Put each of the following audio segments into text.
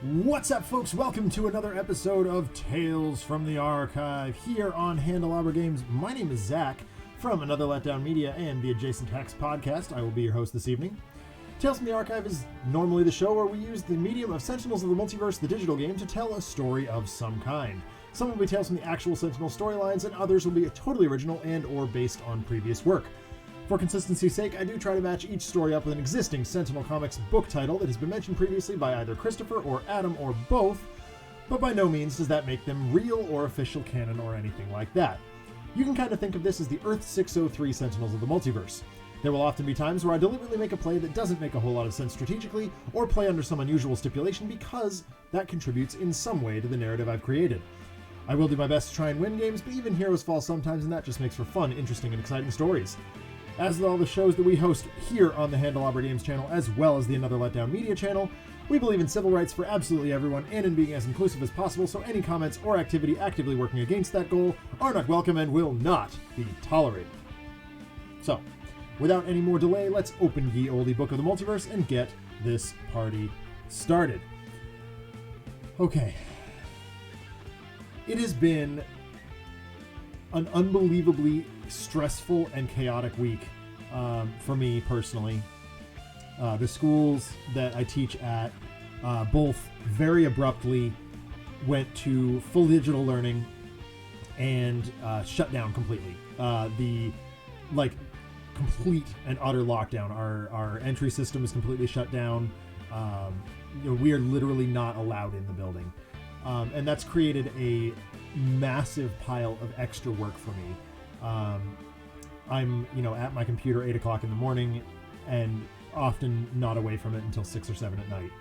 What's up, folks? Welcome to another episode of Tales from the Archive here on Handelabra Games. My name is Zach from Another Letdown Media and the Adjacent Hex podcast. I will be your host this evening. Tales from the Archive is normally the show where we use the medium of Sentinels of the Multiverse, the digital game, to tell a story of some kind. Some will be tales from the actual Sentinel storylines, and others will be totally original and or based on previous work. For consistency's sake, I do try to match each story up with an existing Sentinel Comics book title that has been mentioned previously by either Christopher or Adam or both, but by no means does that make them real or official canon or anything like that. You can kind of think of this as the Earth 603 Sentinels of the Multiverse. There will often be times where I deliberately make a play that doesn't make a whole lot of sense strategically, or play under some unusual stipulation because that contributes in some way to the narrative I've created. I will do my best to try and win games, but even heroes fall sometimes, and that just makes for fun, interesting, and exciting stories. As with all the shows that we host here on the Handelabra Games channel, as well as the Another Letdown Media channel, we believe in civil rights for absolutely everyone and in being as inclusive as possible, so any comments or activity actively working against that goal are not welcome and will not be tolerated. So, without any more delay, let's open ye olde book of the multiverse and get this party started. Okay. It has been an unbelievably stressful and chaotic week for me personally. The schools that I teach at both very abruptly went to full digital learning and shut down completely. Complete and utter lockdown. Our entry system is completely shut down. We are literally not allowed in the building. And that's created a massive pile of extra work for me. I'm, at my computer 8 o'clock in the morning and often not away from it until 6 or 7 at night,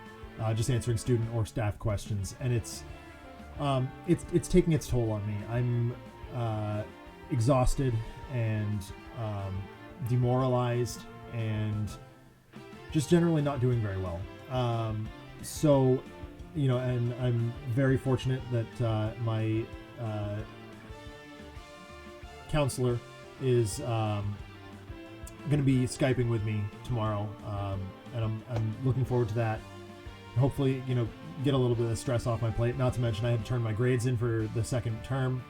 just answering student or staff questions. And it's taking its toll on me. I'm exhausted and demoralized and just generally not doing very well. And I'm very fortunate that my counselor is going to be Skyping with me tomorrow, and I'm looking forward to that. Hopefully, get a little bit of stress off my plate. Not to mention I had to turn my grades in for the second term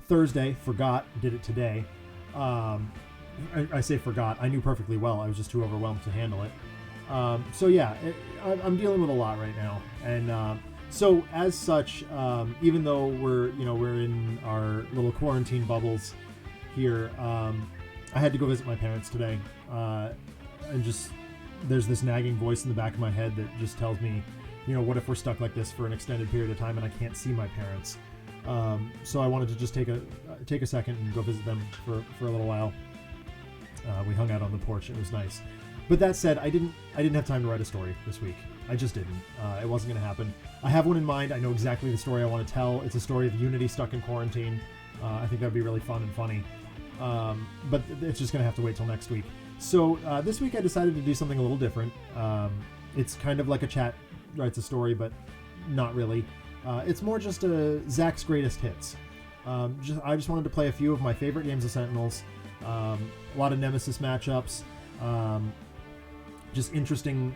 Thursday. Forgot, did it today. I say forgot. I knew perfectly well. I was just too overwhelmed to handle it. I'm dealing with a lot right now, and so as such, even though we're in our little quarantine bubbles here, I had to go visit my parents today, and just there's this nagging voice in the back of my head that just tells me, what if we're stuck like this for an extended period of time and I can't see my parents? So I wanted to just take a second and go visit them for a little while. We hung out on the porch. It was nice. But that said, I didn't have time to write a story this week. I just didn't. It wasn't going to happen. I have one in mind. I know exactly the story I want to tell. It's a story of Unity stuck in quarantine. I think that would be really fun and funny. But it's just going to have to wait till next week. So this week I decided to do something a little different. It's kind of like a chat writes a story, but not really. It's more just Zach's greatest hits. I just wanted to play a few of my favorite games of Sentinels. A lot of Nemesis matchups. Just interesting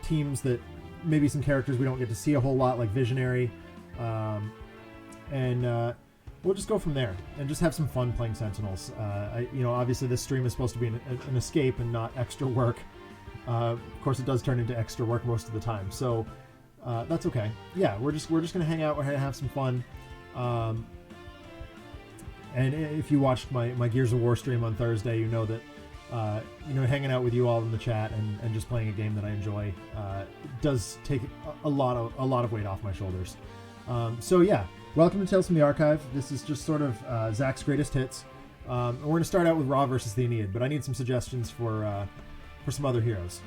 teams that maybe some characters we don't get to see a whole lot, like Visionary, and we'll just go from there and just have some fun playing Sentinels. Obviously this stream is supposed to be an escape and not extra work. Of course, it does turn into extra work most of the time, so that's okay. Yeah, we're just gonna hang out. We're gonna have some fun. And if you watched my Gears of War stream on Thursday, you know that. Hanging out with you all in the chat and just playing a game that I enjoy does take a lot of weight off my shoulders. Welcome to Tales from the Archive. This is just sort of Zach's greatest hits. We're going to start out with Ra versus the Ennead, but I need some suggestions for some other heroes.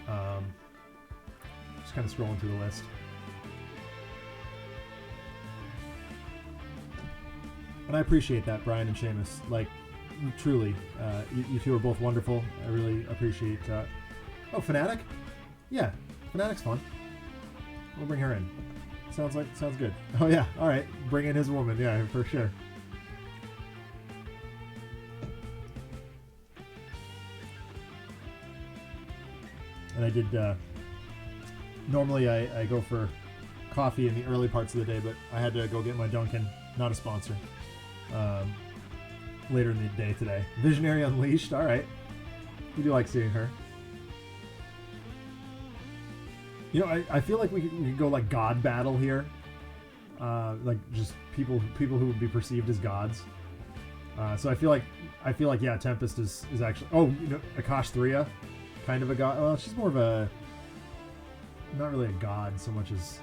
Just kind of scrolling through the list. And I appreciate that, Brian and Seamus. Truly, you two are both wonderful. I really appreciate. Fanatic? Yeah, Fanatic's fun. We'll bring her in. Sounds good. Oh yeah, all right. Bring in his woman. Yeah, for sure. And I did Normally I go for coffee in the early parts of the day, but I had to go get my Dunkin'. Not a sponsor. Later in the day today. Visionary Unleashed. All right. We do like seeing her. You know, I feel like we could go like God battle here. Like just people who would be perceived as gods. So I feel like yeah, Tempest is actually, oh, you know, Akash'Thriya, kind of a god. Well, she's more of a, not really a god so much as,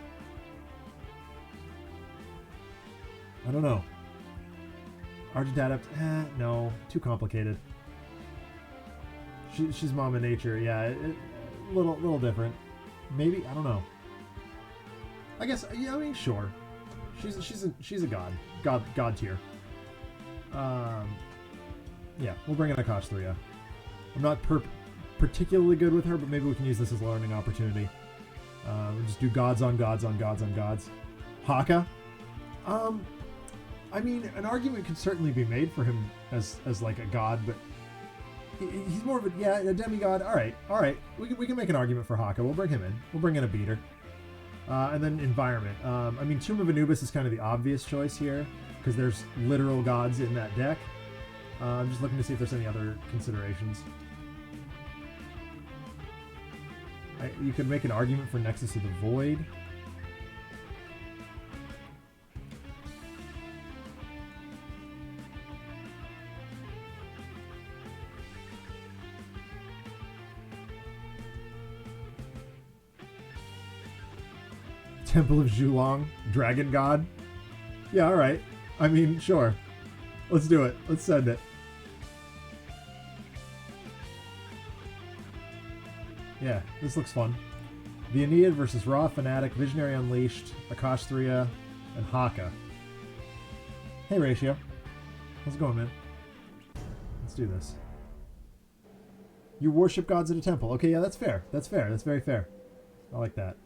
I don't know. Argent Adept, no, too complicated. She's Mama Nature, yeah, little different. Maybe, I don't know. I guess, yeah, I mean, sure. She's a god tier. Yeah, we'll bring in Akash'Thriya. I'm not particularly good with her, but maybe we can use this as a learning opportunity. We'll just do gods on gods on gods on gods. Haka. I mean, an argument could certainly be made for him as like a god, but he's more of a demigod. All right. We can make an argument for Haka. We'll bring him in. We'll bring in a beater. And then environment. I mean, Tomb of Anubis is kind of the obvious choice here because there's literal gods in that deck. I'm just looking to see if there's any other considerations. You could make an argument for Nexus of the Void. Temple of Zhulong, Dragon God. Yeah, alright. I mean, sure. Let's do it. Let's send it. Yeah, this looks fun. The Ennead versus Raw, Fanatic, Visionary Unleashed, Akash'Thriya, and Haka. Hey, Ratio. How's it going, man? Let's do this. You worship gods at a temple. Okay, yeah, that's fair. That's fair. That's very fair. I like that.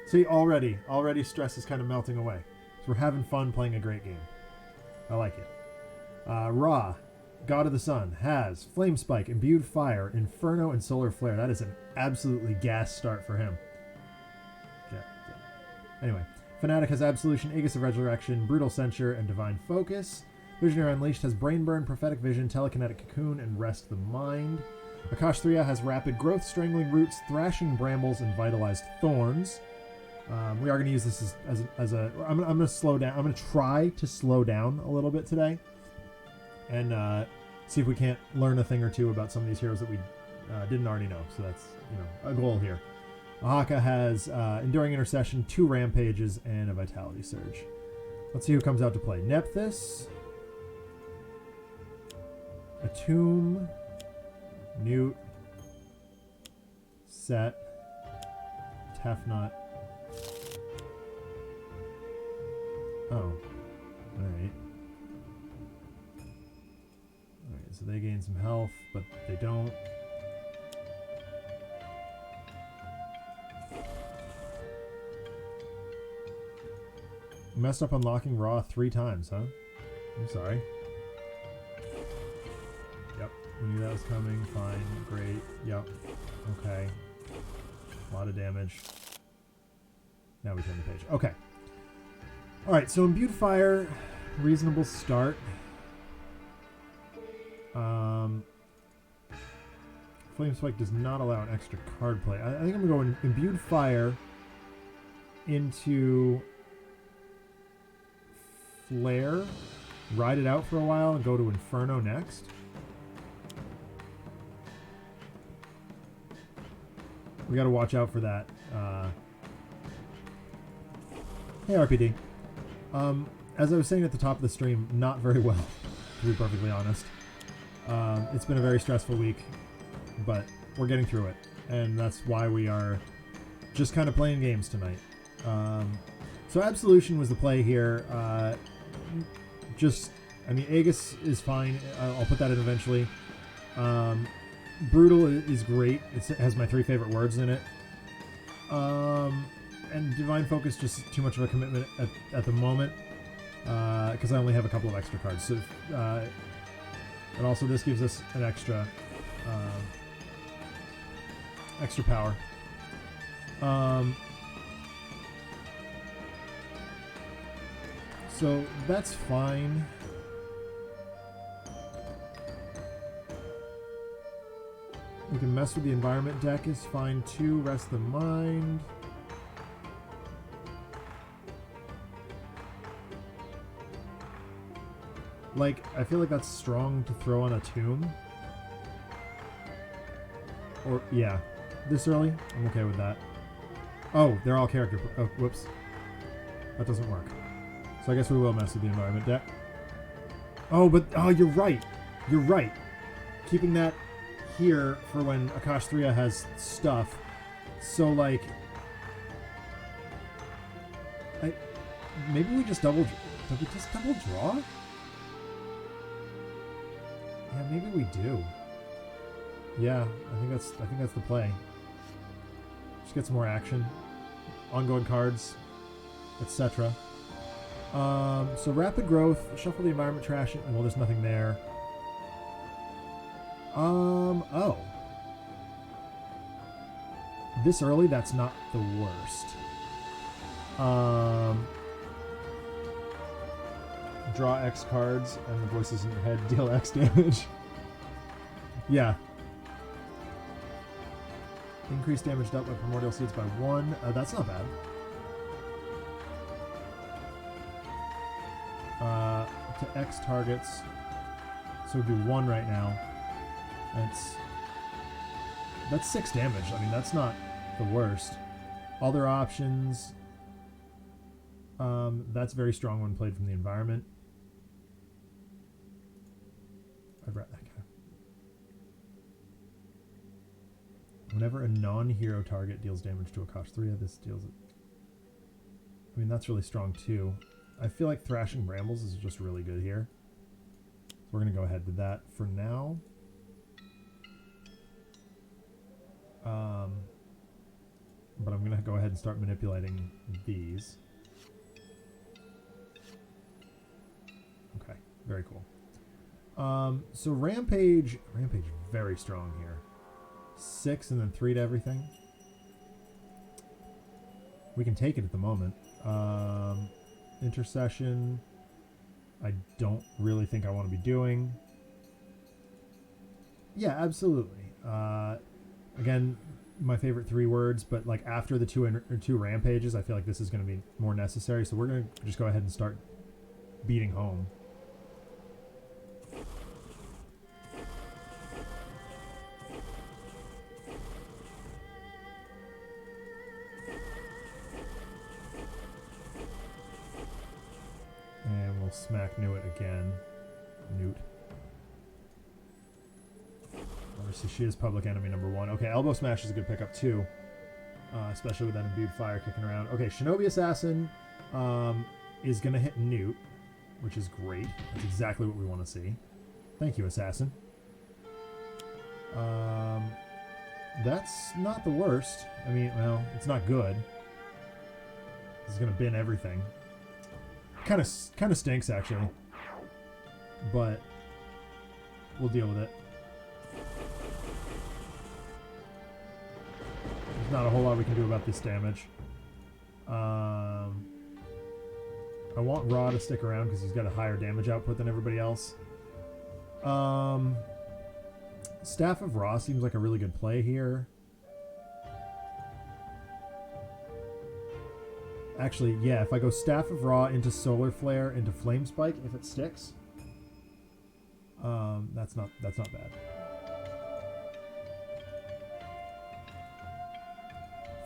See, already stress is kind of melting away. So we're having fun playing a great game. I like it. Ra, God of the Sun, has Flame Spike, Imbued Fire, Inferno, and Solar Flare. That is an absolutely gas start for him. Okay. Anyway, Fanatic has Absolution, Aegis of Resurrection, Brutal Censure, and Divine Focus. Visionary Unleashed has Brain Burn, Prophetic Vision, Telekinetic Cocoon, and Rest the Mind. Akash'Thriya has Rapid Growth, Strangling Roots, Thrashing Brambles, and Vitalized Thorns. We are going to use this as a... I'm going to slow down. I'm going to try to slow down a little bit today. And see if we can't learn a thing or two about some of these heroes that we didn't already know. So that's, you know, a goal here. Haka has Enduring Intercession, 2 Rampages, and a Vitality Surge. Let's see who comes out to play. Nephthys. Atum. Newt. Set. Tefnut. Oh. Alright. Alright, so they gain some health, but they don't. Messed up unlocking Raw 3 times, huh? I'm sorry. Yep, we knew that was coming. Fine, great. Yep. Okay. A lot of damage. Now we turn the page. Okay. Alright, so Imbued Fire, reasonable start. Flame Spike does not allow an extra card play. I think I'm going to go Imbued Fire into Flare, ride it out for a while, and go to Inferno next. We got to watch out for that. Hey, RPD. As I was saying at the top of the stream, not very well, to be perfectly honest. It's been a very stressful week, but we're getting through it, and that's why we are just kind of playing games tonight. So Absolution was the play here. I mean, Aegis is fine. I'll put that in eventually. Brutal is great. It has my 3 favorite words in it. And Divine Focus, just too much of a commitment at the moment, because I only have a couple of extra cards. So And also this gives us an extra power. So that's fine. We can mess with the environment deck is fine too. Rest the mind. Like, I feel like that's strong to throw on a tomb. Or, yeah. This early? I'm okay with that. Oh, they're all character... Oh, whoops. That doesn't work. So I guess we will mess with the environment deck. Oh, but... Oh, you're right. You're right. Keeping that here for when Akash'Thriya has stuff. So, like... Maybe we just double... Did we just double draw? Yeah, maybe we do. Yeah, I think that's the play. Just get some more action, ongoing cards, etc. So rapid growth, shuffle the environment, trash it. Well, there's nothing there. Oh, this early, that's not the worst. Draw X cards, and the voices in your head deal X damage. Yeah. Increase damage dealt by primordial seeds by 1. That's not bad. To X targets. So we do 1 right now. That's 6 damage. I mean, that's not the worst. Other options. That's very strong when played from the environment. I'd rather that guy. Whenever a non-hero target deals damage to Akash'Thriya, this deals it. I mean, that's really strong too. I feel like Thrashing Brambles is just really good here. So we're going to go ahead with that for now. But I'm going to go ahead and start manipulating these. Okay, very cool. So Rampage very strong here. 6 and then 3 to everything. We can take it at the moment. Intercession, I don't really think I want to be doing. Yeah, absolutely. Again, my favorite 3 words, but like after the two rampages, I feel like this is going to be more necessary. So we're going to just go ahead and start beating home. And we'll smack Newt again. Newt. Obviously, she is public enemy number 1. Okay, Elbow Smash is a good pickup too. Especially with that imbued fire kicking around. Okay, Shinobi Assassin is going to hit Newt, which is great. That's exactly what we want to see. Thank you, Assassin. That's not the worst. I mean, well, it's not good. This is going to bin everything. Kind of stinks, actually. But we'll deal with it. There's not a whole lot we can do about this damage. I want Ra to stick around because he's got a higher damage output than everybody else. Staff of Ra seems like a really good play here. Actually, yeah, if I go Staff of Ra into Solar Flare into Flame Spike, if it sticks, that's not bad.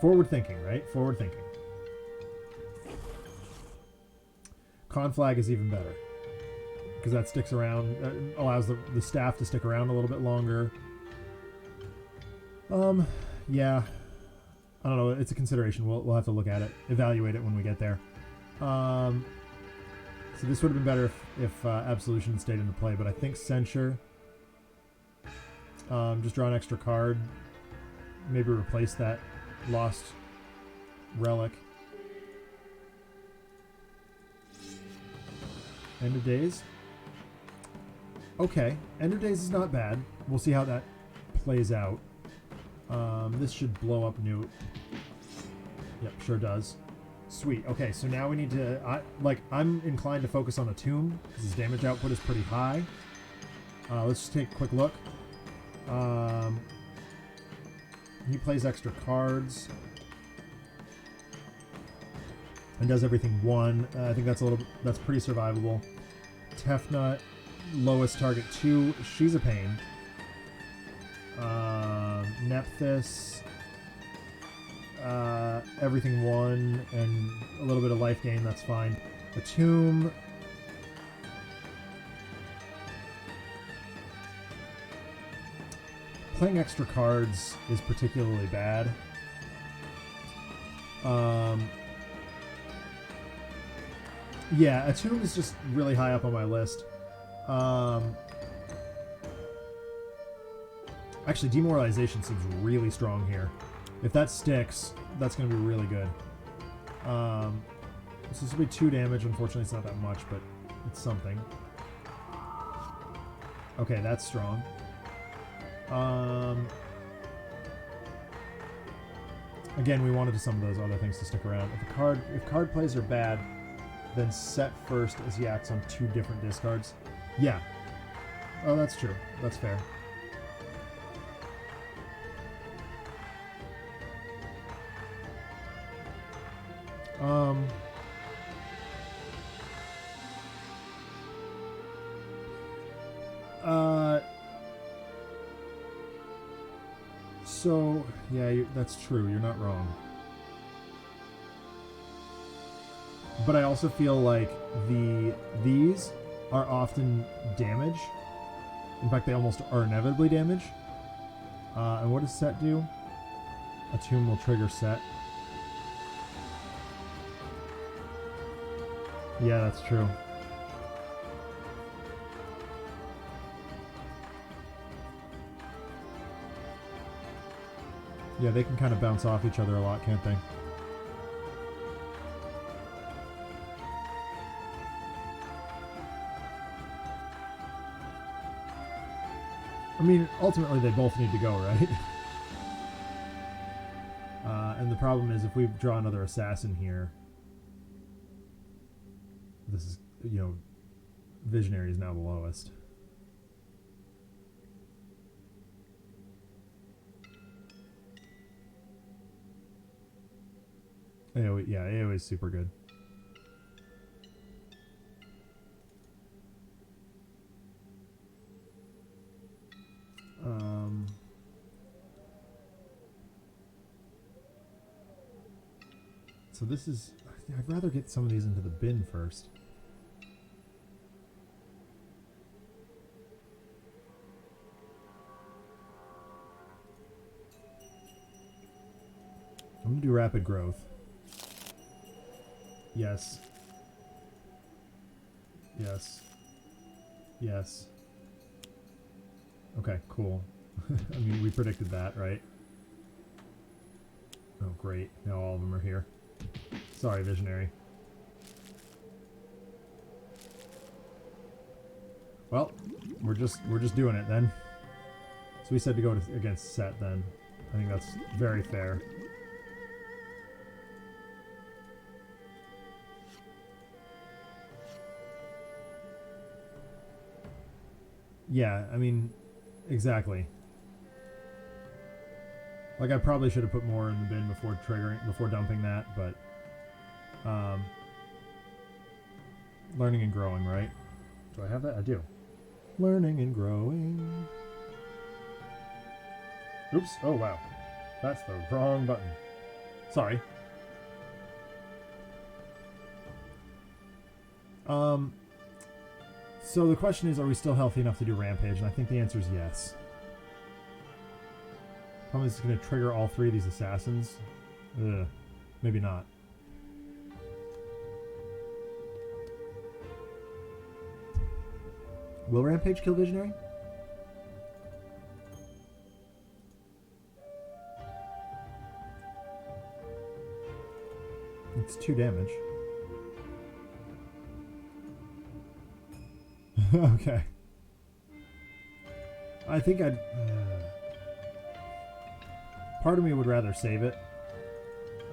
Forward thinking, right? Forward thinking. Conflag is even better because that sticks around, allows the staff to stick around a little bit longer. Yeah. I don't know. It's a consideration. We'll have to look at it, evaluate it when we get there. So this would have been better if Absolution stayed into play, but I think Censure. Just draw an extra card. Maybe replace that lost relic. End of days. Okay, End of Days is not bad. We'll see how that plays out. This should blow up Newt. Yep, sure does. Sweet. Okay, so now we need to... I'm inclined to focus on the Tomb, because his damage output is pretty high. Let's just take a quick look. He plays extra cards. And does everything 1. I think that's pretty survivable. Tefnut, lowest target 2. She's a pain. Nephthys, everything 1 and a little bit of life gain, that's fine. A Tomb. Playing extra cards is particularly bad. Yeah, a Tomb is just really high up on my list. Actually, Demoralization seems really strong here. If that sticks, that's going to be really good. So this will be 2 damage. Unfortunately, it's not that much, but it's something. Okay, that's strong. Again, we wanted some of those other things to stick around. If card plays are bad, then set first as he acts on 2 different discards. Yeah. Oh, that's true. That's fair. So, yeah, that's true. You're not wrong. But I also feel like these are often damage. In fact, they almost are inevitably damage. And what does set do? A Tomb will trigger set. Yeah, that's true. Yeah, they can kind of bounce off each other a lot, can't they? I mean, ultimately they both need to go, right? And the problem is if we draw another assassin here, this is, Visionary is now the lowest. AoE, yeah, AoE is super good. So this is... I'd rather get some of these into the bin first. I'm going to do rapid growth. Yes. Yes. Yes. Okay, cool. I mean, we predicted that, right? Oh, great. Now all of them are here. Sorry, Visionary. Well, we're just doing it then. So we said to go against set then. I think that's very fair. Yeah, I mean, exactly. Like, I probably should have put more in the bin before dumping that, but learning and growing, right? Do I have that? I do. Learning and growing. Oops. Oh, wow. That's the wrong button. Sorry. So the question is, are we still healthy enough to do Rampage? And I think the answer is yes. Probably this is going to trigger all 3 of these assassins. Ugh. Maybe not. Will Rampage kill Visionary? It's 2 damage. Okay. I think I'd... part of me would rather save it.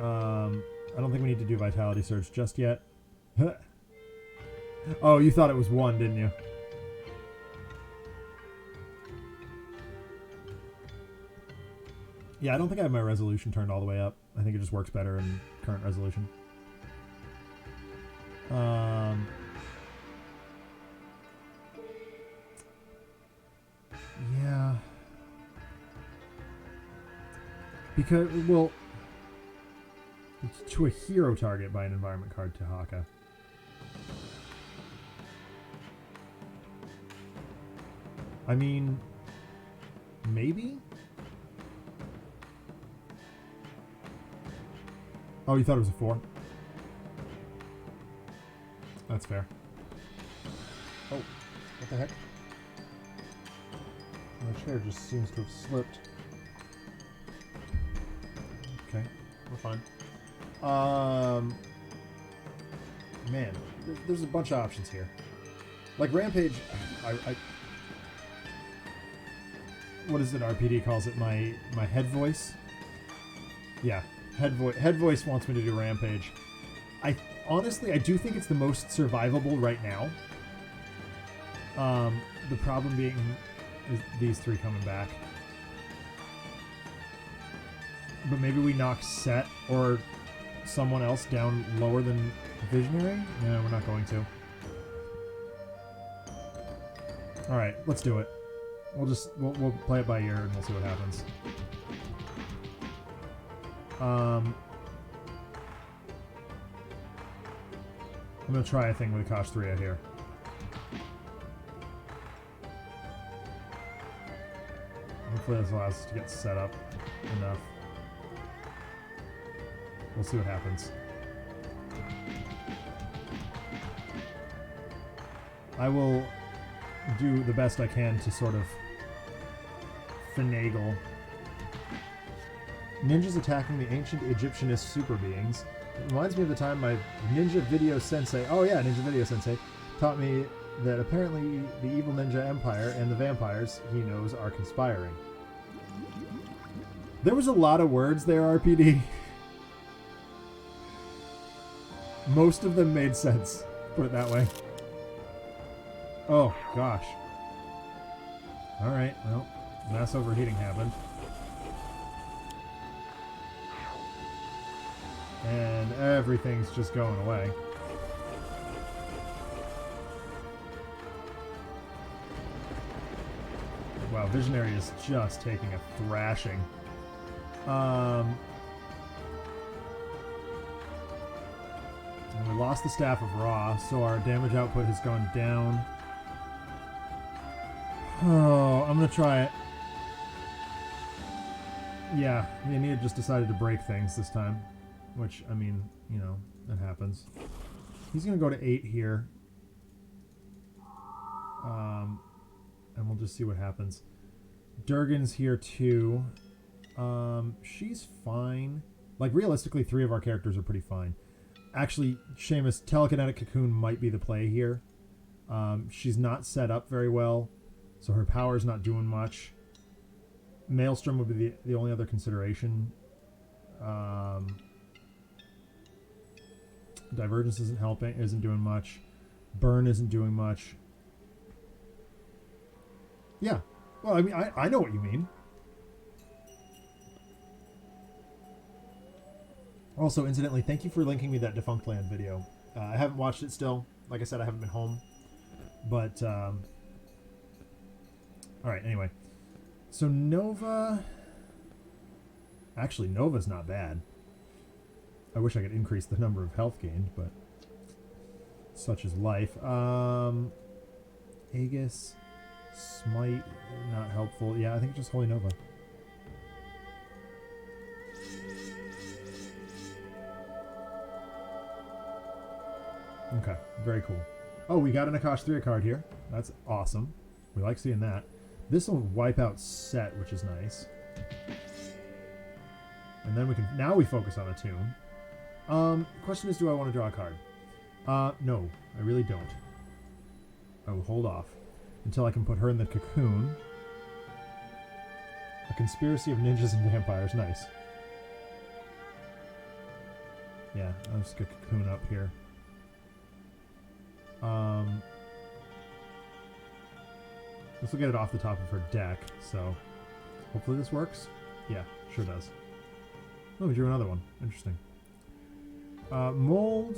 I don't think we need to do Vitality Surge just yet. Oh, you thought it was 1, didn't you? Yeah, I don't think I have my resolution turned all the way up. I think it just works better in current resolution. Yeah. Because, well, it's to a hero target by an environment card to Haka. I mean, maybe? Oh, you thought it was a 4? That's fair. Oh, what the heck? My chair just seems to have slipped. Okay, we're fine. Man, there's a bunch of options here. Like Rampage, I what is it RPD calls it? My head voice? Yeah, head voice wants me to do Rampage. Honestly, I do think it's the most survivable right now. The problem being is these 3 coming back. But maybe we knock Set or someone else down lower than Visionary? No, we're not going to. Alright, let's do it. We'll play it by ear and we'll see what happens. I'm gonna try a thing with Akash'Thriya here. Hopefully this allows us to get set up enough. We'll see what happens. I will do the best I can to sort of finagle. Ninjas attacking the ancient Egyptianist super beings. It reminds me of the time my ninja video sensei, oh yeah, ninja video sensei, taught me that apparently the evil ninja empire and the vampires he knows are conspiring. There was a lot of words there, RPD. Most of them made sense, put it that way. Oh, gosh. Alright, well, mass overheating happened. And everything's just going away. Wow, Visionary is just taking a thrashing. And we lost the Staff of Ra, so our damage output has gone down. Oh, I'm gonna try it. Yeah, the Ennead just decided to break things this time. Which, I mean, you know, that happens. He's gonna go to 8 here. And we'll just see what happens. Durgan's here too. She's fine. Like, realistically, 3 of our characters are pretty fine. Actually, Seamus, Telekinetic Cocoon might be the play here. She's not set up very well, so her power's not doing much. Maelstrom would be the only other consideration. Divergence isn't helping, isn't doing much. Burn isn't doing much. Yeah. Well, I mean, I know what you mean. Also, incidentally, thank you for linking me that Defunct Land video. I haven't watched it still. Like I said, I haven't been home. But, alright, anyway. So, Nova... Actually, Nova's not bad. I wish I could increase the number of health gained, but... such is life. Aegis... Smite, not helpful. Yeah, I think just Holy Nova. Okay, very cool. Oh, we got an Akash'Thriya card here. That's awesome. We like seeing that. This will wipe out Set, which is nice. And then we can... now we focus on a tune. Question is, do I want to draw a card? No, I really don't. I will hold off until I can put her in the cocoon. conspiracy of ninjas and vampires. Nice. Yeah, I'll just get Cocoon up here. Let's look at it off the top of her deck, so hopefully this works. Yeah, sure does. Oh, we drew another one. Interesting. Mold.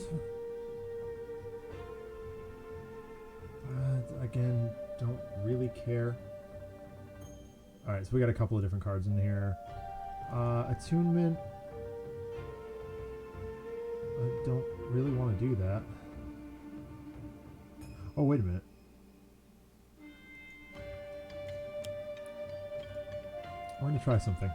Again, don't really care. Alright, so we got a couple of different cards in here. Attunement. I don't really want to do that. Oh, wait a minute. We're going to try something.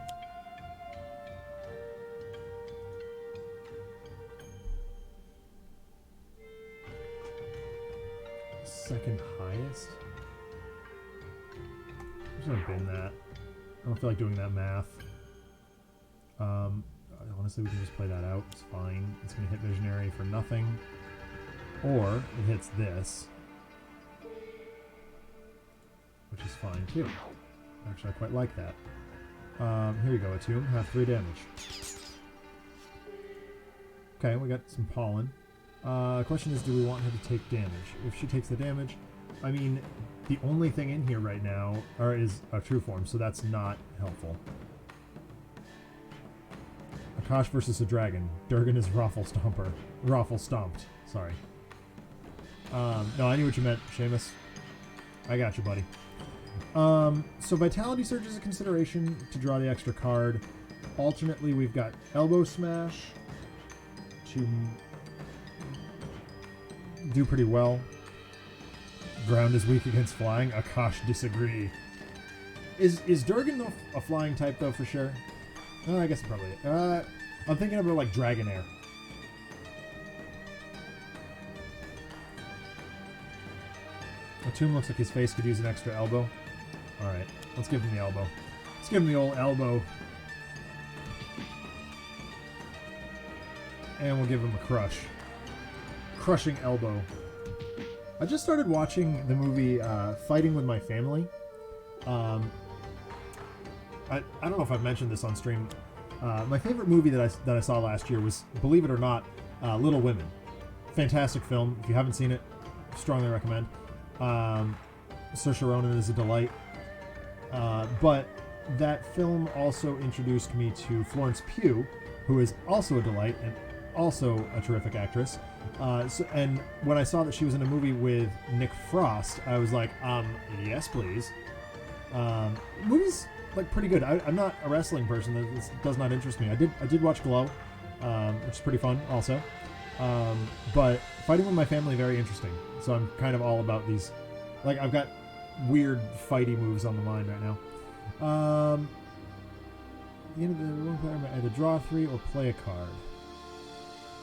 Second highest? I'm just going to bin that. I don't feel like doing that math. Honestly, we can just play that out. It's fine. It's going to hit Visionary for nothing. Or it hits this. Which is fine, too. Actually, I quite like that. Here we go, Attune. Have 3 damage. Okay, we got some Pollen. Question is, do we want her to take damage? If she takes the damage, I mean, the only thing in here right now is a true form, so that's not helpful. Akash versus a dragon. Durgan is Raffle Stomped. Sorry. No, I knew what you meant, Seamus. I got you, buddy. So Vitality Surge is a consideration to draw the extra card. Alternately, we've got Elbow Smash to do pretty well. Ground is weak against flying. Akash disagree. Is Durgan a flying type though for sure? Oh, I guess it probably is. I'm thinking about like Dragonair. Attune looks like his face could use an extra elbow. Alright, let's give him the elbow. Let's give him the old elbow. And we'll give him a crush. Crushing elbow. I just started watching the movie Fighting with My Family. I don't know if I've mentioned this on stream. My favorite movie that I saw last year was, believe it or not, Little Women. Fantastic film. If you haven't seen it, strongly recommend. Saoirse Ronan is a delight. But that film also introduced me to Florence Pugh, who is also a delight and also a terrific actress. And when I saw that she was in a movie with Nick Frost, I was like, yes, please. Movie's like pretty good. I'm not a wrestling person. This does not interest me. I did watch Glow, which is pretty fun also. But Fighting with My Family, very interesting. So I'm kind of all about these. Like, I've got weird fighty moves on the mind right now. The end of the one player may either draw 3 or play a card.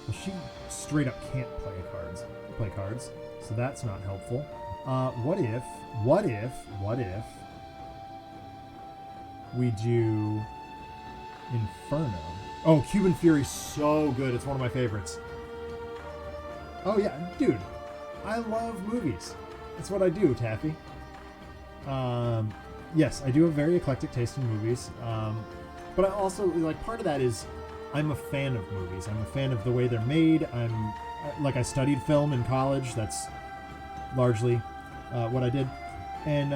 Well, she straight up can't play cards, so that's not helpful. What if we do Inferno? Oh, Cuban Fury's so good. It's one of my favorites. Oh yeah, dude, I love movies. That's what I do, Taffy. Yes, I do have very eclectic taste in movies. But I also, like, part of that is I'm a fan of movies. I'm a fan of the way they're made. I studied film in college. That's largely what I did. And,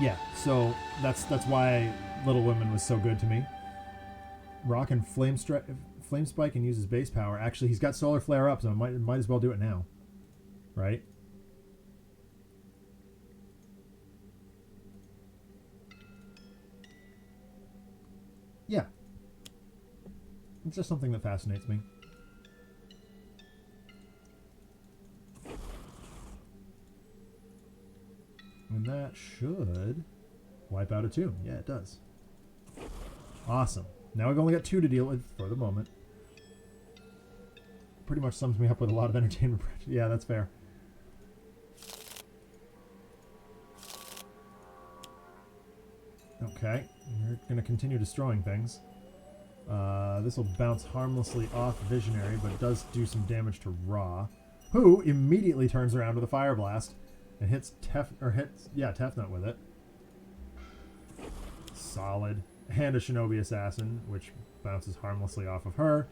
yeah, so that's why Little Women was so good to me. Rock and Flame Spike and uses base power. Actually, he's got Solar Flare up, so I might as well do it now. Right? Yeah. It's just something that fascinates me. And that should wipe out a tomb. Yeah, it does. Awesome. Now we've only got 2 to deal with for the moment. Pretty much sums me up with a lot of entertainment. Yeah, that's fair. Okay, you're going to continue destroying things. This will bounce harmlessly off Visionary, but it does do some damage to Ra, who immediately turns around with a Fire Blast and hits Tefnut with it. Solid. And a Shinobi Assassin, which bounces harmlessly off of her.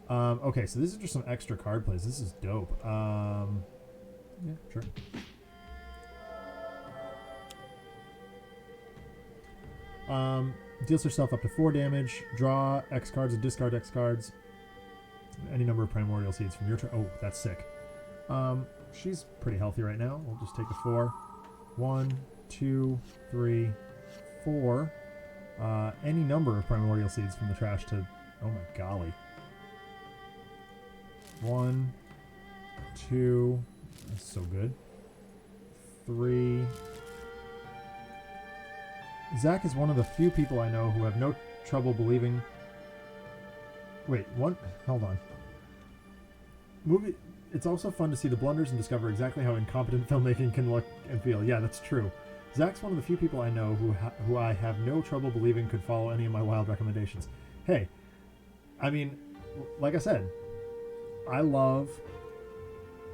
Okay, so this is just some extra card plays. This is dope. Yeah, sure. Deals herself up to 4 damage. Draw X cards and discard X cards. Any number of primordial seeds from your turn. Oh, that's sick. She's pretty healthy right now. We'll just take the 4. 1, 2, 3, 4. Any number of primordial seeds from the trash to... Oh my golly. 1, 2... That's so good. 3... Zach is one of the few people I know who have no trouble believing... Wait, what? Hold on. Movie... It's also fun to see the blunders and discover exactly how incompetent filmmaking can look and feel. Yeah, that's true. Zach's one of the few people I know who I have no trouble believing could follow any of my wild recommendations. Hey, I mean, like I said, I love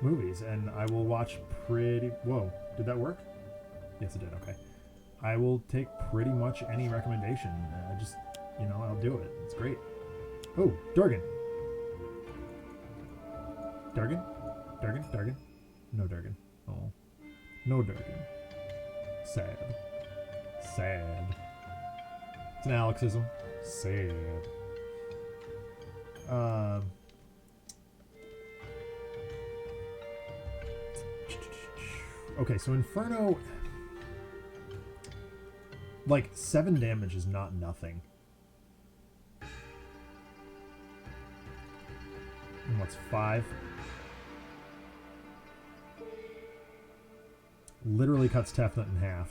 movies, and I will watch pretty... Whoa, did that work? Yes, it did, okay. I will take pretty much any recommendation. Just, you know, I'll do it. It's great. Oh, Durgan. Durgan? Durgan? Durgan? No Durgan. Oh. No Durgan. Sad. Sad. It's an Alexism. Sad. Okay, so Inferno... Like, 7 damage is not nothing. And what's 5? Literally cuts Tefnut in half.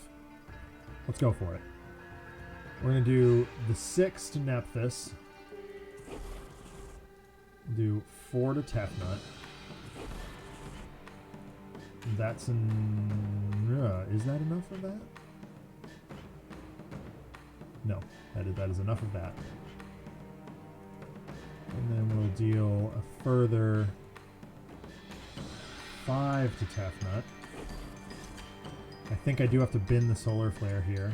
Let's go for it. We're going to do the 6 to Nephthys. Do 4 to Tefnut. That's an... is that enough of that? No, that is enough of that. And then we'll deal a further 5 to Tefnut. I think I do have to bin the Solar Flare here.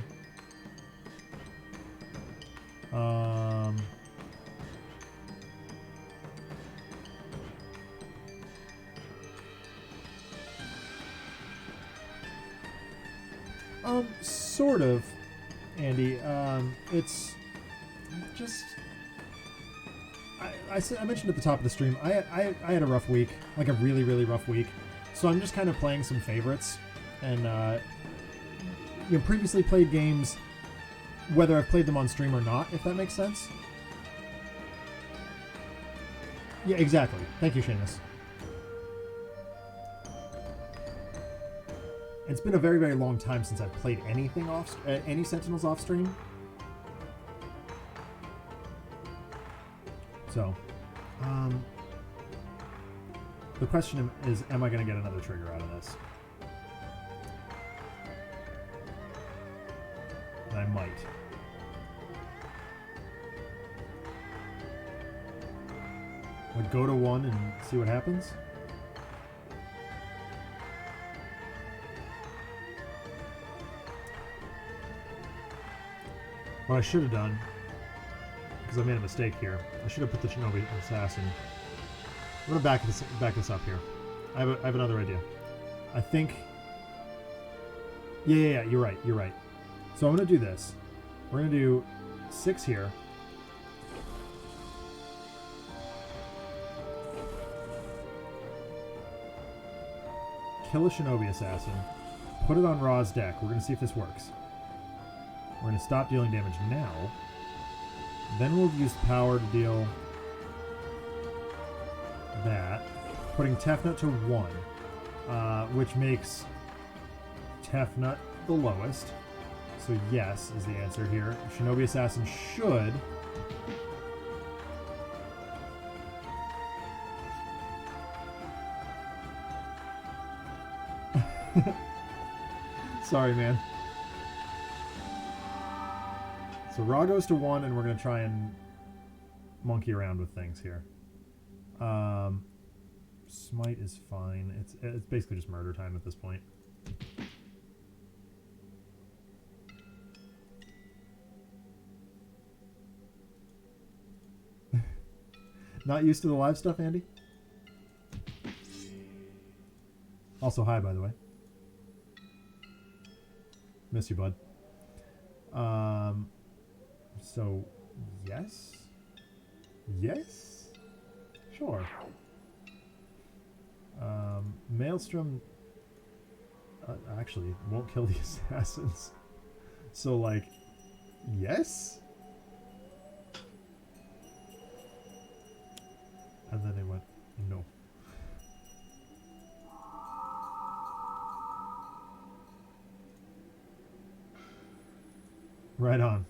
Sort of, Andy. It's just... I mentioned at the top of the stream, I had a rough week, like a really, really rough week. So I'm just kind of playing some favorites. And, you know, previously played games, whether I've played them on stream or not, if that makes sense. Yeah, exactly. Thank you, Seamus. It's been a very, very long time since I've played anything off, any Sentinels off stream. So, the question is, am I going to get another trigger out of this? And I might. I'll go to 1 and see what happens. What I should have done, because I made a mistake here, I should have put the Shinobi Assassin. I'm going to back this up here. I have another idea. I think... Yeah, you're right. So I'm going to do this. We're going to do 6 here. Kill a Shinobi Assassin. Put it on Ra's deck. We're going to see if this works. We're going to stop dealing damage now. Then we'll use power to deal that. Putting Tefnut to 1. Which makes Tefnut the lowest. So yes is the answer here. Shinobi Assassin should... Sorry, man. So Ra goes to 1, and we're going to try and monkey around with things here. Smite is fine. It's basically just murder time at this point. Not used to the live stuff, Andy? Also, hi, by the way. Miss you, bud. So, yes? Yes? Sure. Maelstrom actually won't kill the assassins. So, like, yes? And then they went, no. Right on.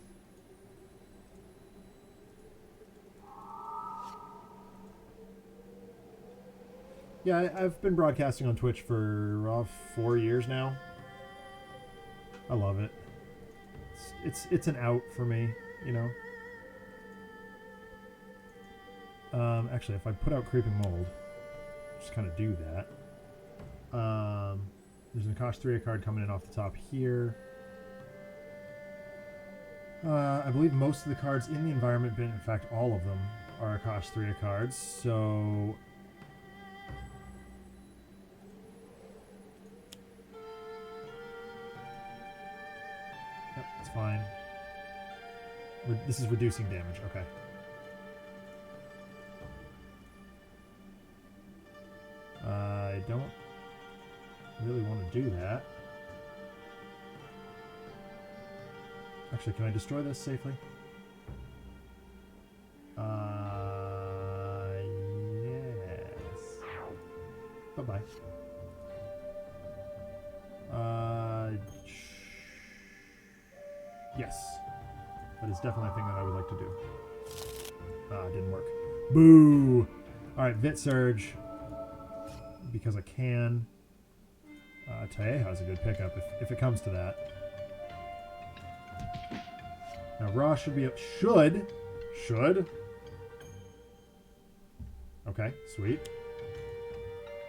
Yeah, I've been broadcasting on Twitch for 4 years now. I love it. It's an out for me, you know. Actually, if I put out Creeping Mold, just kind of do that. There's an Akash'Thriya card coming in off the top here. I believe most of the cards in the environment bin, in fact all of them, are Akash'Thriya cards, so... Yep, it's fine. This is reducing damage, okay. I don't really want to do that. Actually, can I destroy this safely? Yes. Bye-bye. Yes. That is definitely a thing that I would like to do. It didn't work. Boo! Alright, Vit Surge. Because I can. Taeha's a good pickup if it comes to that. Now Ra should be up. Should. Okay, sweet.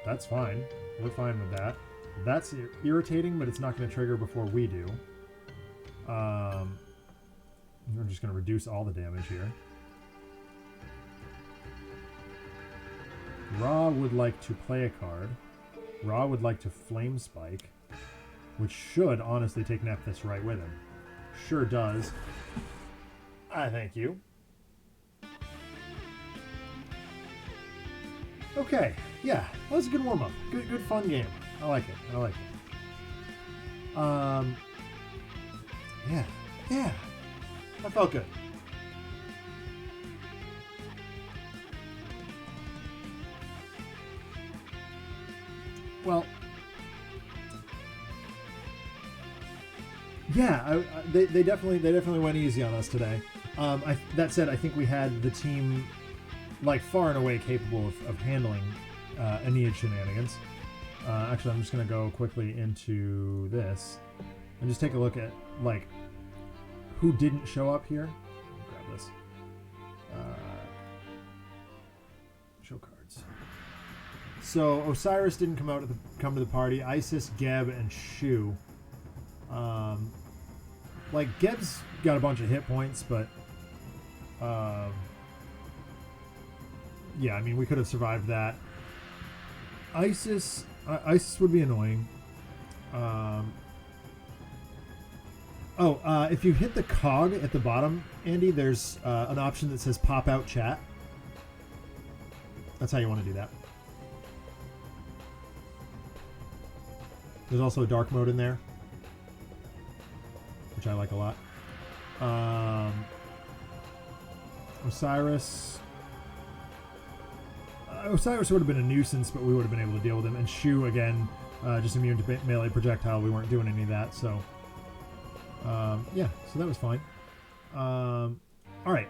That's fine. We're fine with that. That's irritating, but it's not going to trigger before we do. We're just going to reduce all the damage here. Ra would like to play a card. Ra would like to Flame Spike, which should honestly take Nephthys right with him. Sure does. I thank you. Okay, yeah, that was a good warm-up. Good fun game. I like it. Yeah, that felt good. Well, yeah, they definitely went easy on us today. That said, I think we had the team like far and away capable of handling Ennead shenanigans. Actually, I'm just going to go quickly into this and just take a look at like who didn't show up here. Grab this. Show cards. So Osiris didn't come to the party. Isis, Geb, and Shu. Like Geb's got a bunch of hit points, but yeah, I mean we could have survived that. Isis would be annoying. If you hit the cog at the bottom, Andy, there's an option that says pop out chat. That's how you want to do that. There's also a dark mode in there, which I like a lot. Osiris would have been a nuisance, but we would have been able to deal with him. And Shu, again, just immune to melee projectile. We weren't doing any of that, so... yeah, so that was fine. Alright.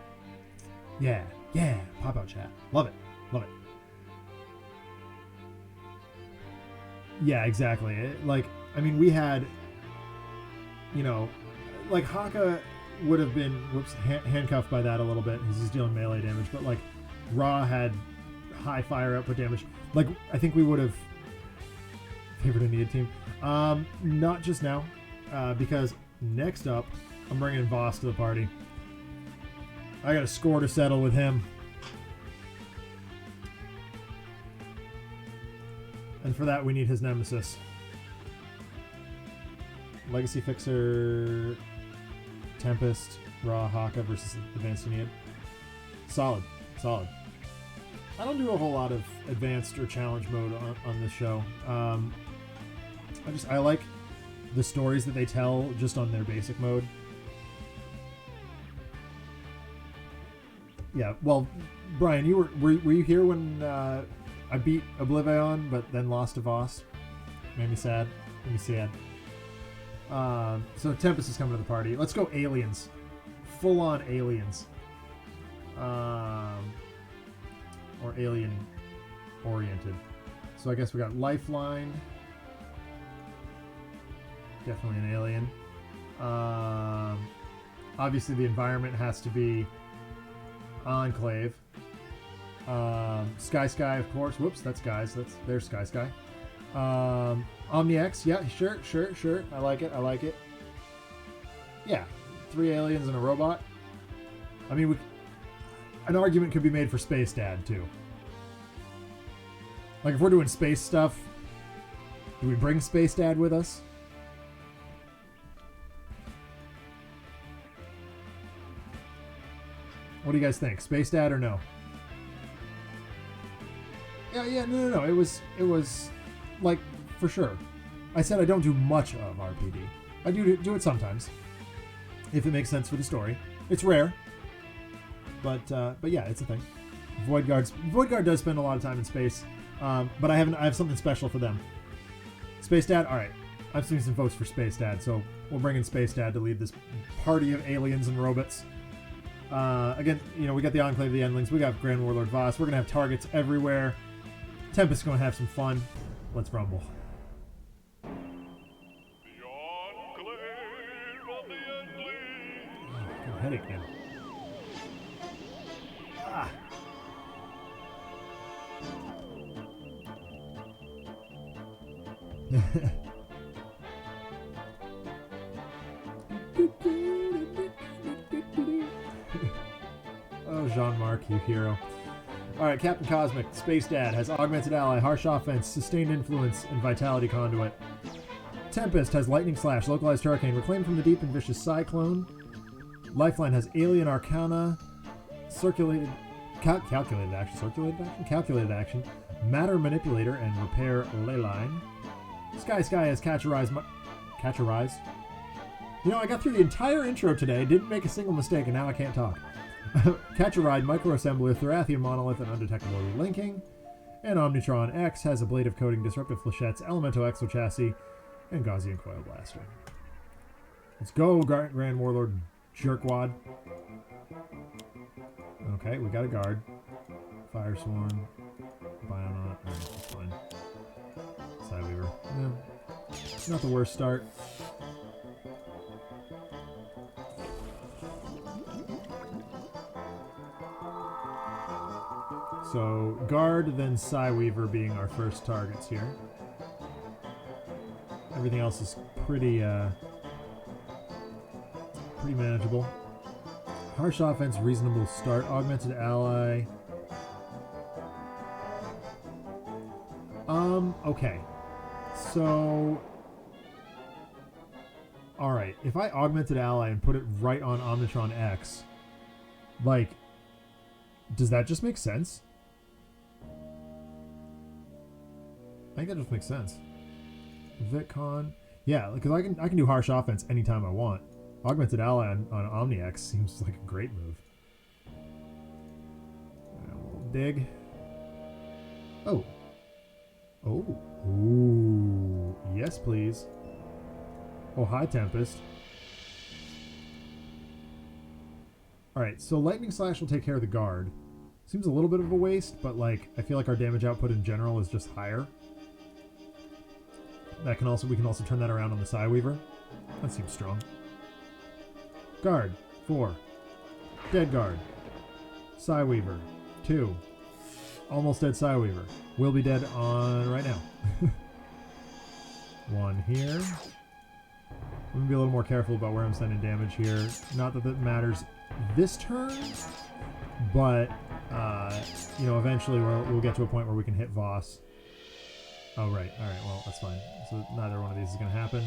Yeah, pop-out chat. Love it. Yeah, exactly. I mean, we had... You know, like, Haka would have been handcuffed by that a little bit because he's dealing melee damage, but, like, Ra had high fire output damage. Like, I think we would have favored a Ennead team. Not just now, because next up, I'm bringing Voss to the party. I got a score to settle with him. And for that, we need his nemesis. Legacy Fixer, Tempest, Raw, Haka versus Advanced Ennead. Solid. Solid. I don't do a whole lot of advanced or challenge mode on this show. I like the stories that they tell just on their basic mode. Yeah, well, Brian, were you here when I beat Oblivion, but then lost to Voss? Made me sad. Made me sad. So Tempest is coming to the party. Let's go aliens. Full on aliens. Or alien oriented. So I guess we got Lifeline. Definitely an alien. Obviously the environment has to be Enclave. Sky, of course. Whoops, that's guys. There's Sky. Omni-X, yeah, sure. I like it. Yeah, 3 aliens and a robot. I mean, an argument could be made for Space Dad, too. Like, if we're doing space stuff, do we bring Space Dad with us? What do you guys think? Space Dad or no? Yeah, no. It was like, for sure. I said I don't do much of RPD. I do it sometimes, if it makes sense for the story. It's rare, but yeah, it's a thing. Void Guard does spend a lot of time in space, but I have something special for them. Space Dad. All right, I've seen some votes for Space Dad, so we'll bring in Space Dad to lead this party of aliens and robots. Again, we got the Enclave, the Endlings, we got Grand Warlord Voss. We're gonna have targets everywhere. Tempest is gonna have some fun. Let's rumble. The Enclave of the Endlings. Oh, got a headache now. Ah. Oh, Jean-Marc, you hero. Alright, Captain Cosmic, Space Dad, has Augmented Ally, Harsh Offense, Sustained Influence, and Vitality Conduit. Tempest has Lightning Slash, Localized Hurricane, Reclaim from the Deep, and Vicious Cyclone. Lifeline has Alien Arcana, Calculated Action, Matter Manipulator, and Repair Leyline. Sky has Catch a Rise. I got through the entire intro today, didn't make a single mistake, and now I can't talk. Catch a Ride, Microassembler, Thorathian Monolith, and Undetectable Relinking. And Omnitron-X has Ablative Coating, Disruptive Flechettes, Elemental Exochassis, and Gaussian Coil Blaster. Let's go, Grand Warlord Jerkwad. Okay, we got a guard. Fire Swarm. Bionaut. Alright, that's fine. Sideweaver. No. Not the worst start. So, Guard, then Psyweaver being our first targets here. Everything else is pretty manageable. Harsh Offense, reasonable start. Augmented Ally. Okay. So... Alright, if I Augmented Ally and put it right on Omnitron-X, like, does that just make sense? I think that just makes sense. VitCon. Yeah, because I can do Harsh Offense anytime I want. Augmented Ally on Omni-X seems like a great move. We'll dig. Oh. Oh. Ooh. Yes, please. Oh, hi, Tempest. Alright, so Lightning Slash will take care of the guard. Seems a little bit of a waste, but like I feel like our damage output in general is just higher. We can also turn that around on the Psyweaver. That seems strong. Guard, 4. Dead guard. Psyweaver, 2. Almost dead Psyweaver. Will be dead on right now. 1 here. I'm gonna be a little more careful about where I'm sending damage here. Not that matters this turn, but eventually we'll get to a point where we can hit Voss. Oh, right. All right, well, that's fine. So neither one of these is going to happen.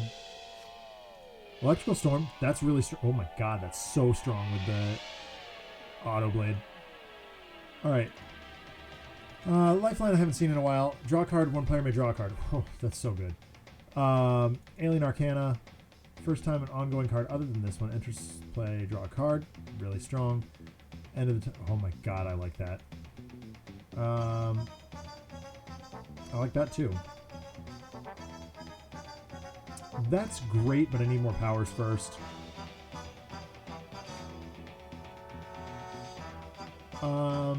Electrical Storm, that's really strong. Oh my god, that's so strong with the Auto Blade. Alright. Lifeline I haven't seen in a while. Draw a card, one player may draw a card. Oh, that's so good. Alien Arcana. First time an ongoing card other than this one enters play, draw a card. Really strong. End of the oh my god, I like that. I like that too. That's great, but I need more powers first. No,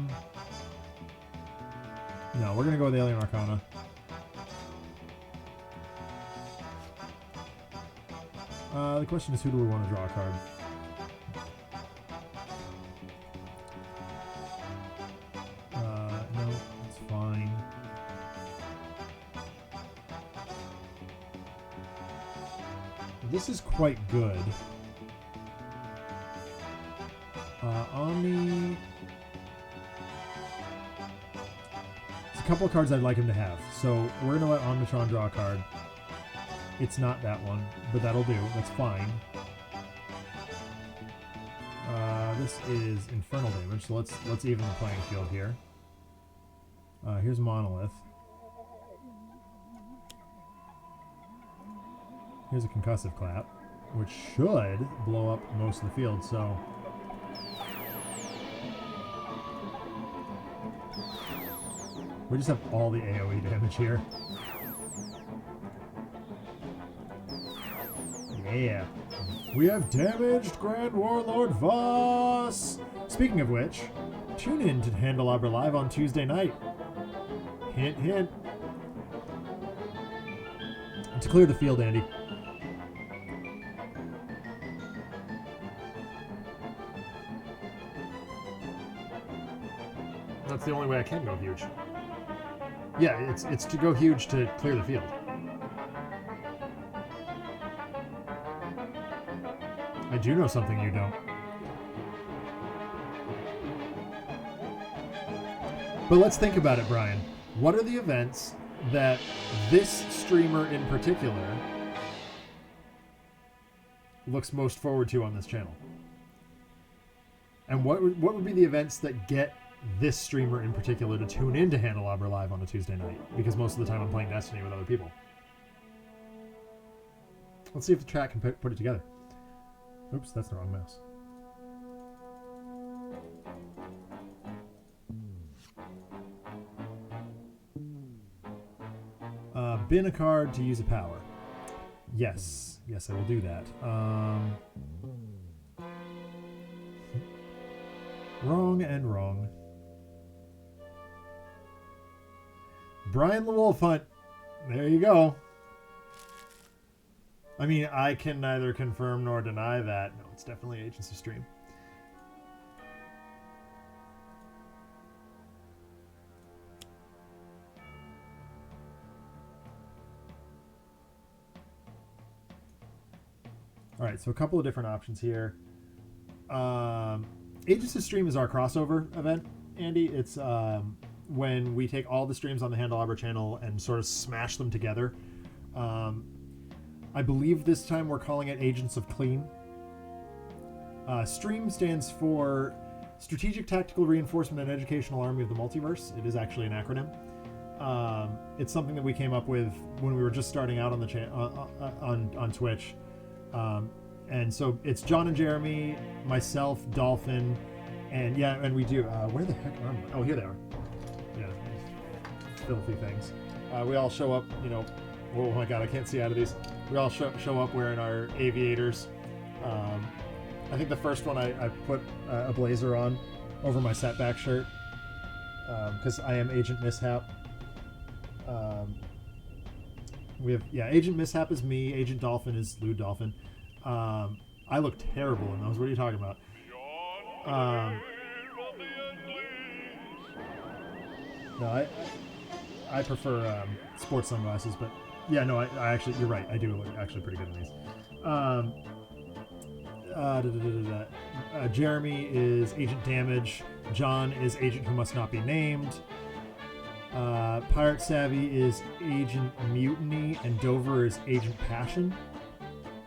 we're gonna go with Alien Arcana. The question is, who do we want to draw a card? No, it's fine. This is quite good. Omni. There's a couple of cards I'd like him to have. So we're going to let Omnitron draw a card. It's not that one, but that'll do. That's fine. This is infernal damage, so let's even the playing field here. Here's Monolith. Here's a concussive clap, which should blow up most of the field, so... We just have all the AoE damage here. Yeah. We have damaged Grand Warlord Voss! Speaking of which, tune in to Handelabra Live on Tuesday night. Hint, hint. To clear the field, Andy. That's the only way I can go huge. Yeah, it's to go huge to clear the field. I do know something you don't. But let's think about it, Brian. What are the events that this streamer in particular looks most forward to on this channel? And what would be the events that get this streamer in particular to tune into Handelabra Live on a Tuesday night? Because most of the time I'm playing Destiny with other people. Let's see if the chat can put it together. Oops, that's the wrong mouse. Bin a card to use a power. Yes. Yes, I will do that. Wrong and wrong. Brian the Wolf Hunt. There you go. I mean, I can neither confirm nor deny that. No, it's definitely Agents of Stream. All right, so a couple of different options here. Agents of Stream is our crossover event, Andy. It's when we take all the streams on the Handelabra channel and sort of smash them together. I believe this time we're calling it Agents of Clean. STREAM stands for Strategic Tactical Reinforcement and Educational Army of the Multiverse. It is actually an acronym. It's something that we came up with when we were just starting out on the on Twitch. And so it's John and Jeremy, myself, Dolphin, and yeah, and we do. Where the heck are we? Oh, here they are. Yeah, filthy things. We all show up, you know. Oh my god, I can't see out of these. We all show up wearing our aviators. I think the first one I put a blazer on over my setback shirt because I am Agent Mishap. We have, yeah, Agent Mishap is me. Agent Dolphin is Lou Dolphin. I look terrible in those. What are you talking about? No, I prefer sports sunglasses, but yeah, no, I actually, you're right. I do look actually pretty good in these. Jeremy is Agent Damage. John is Agent Who Must Not Be Named. Pirate Savvy is Agent Mutiny, and Dover is Agent Passion.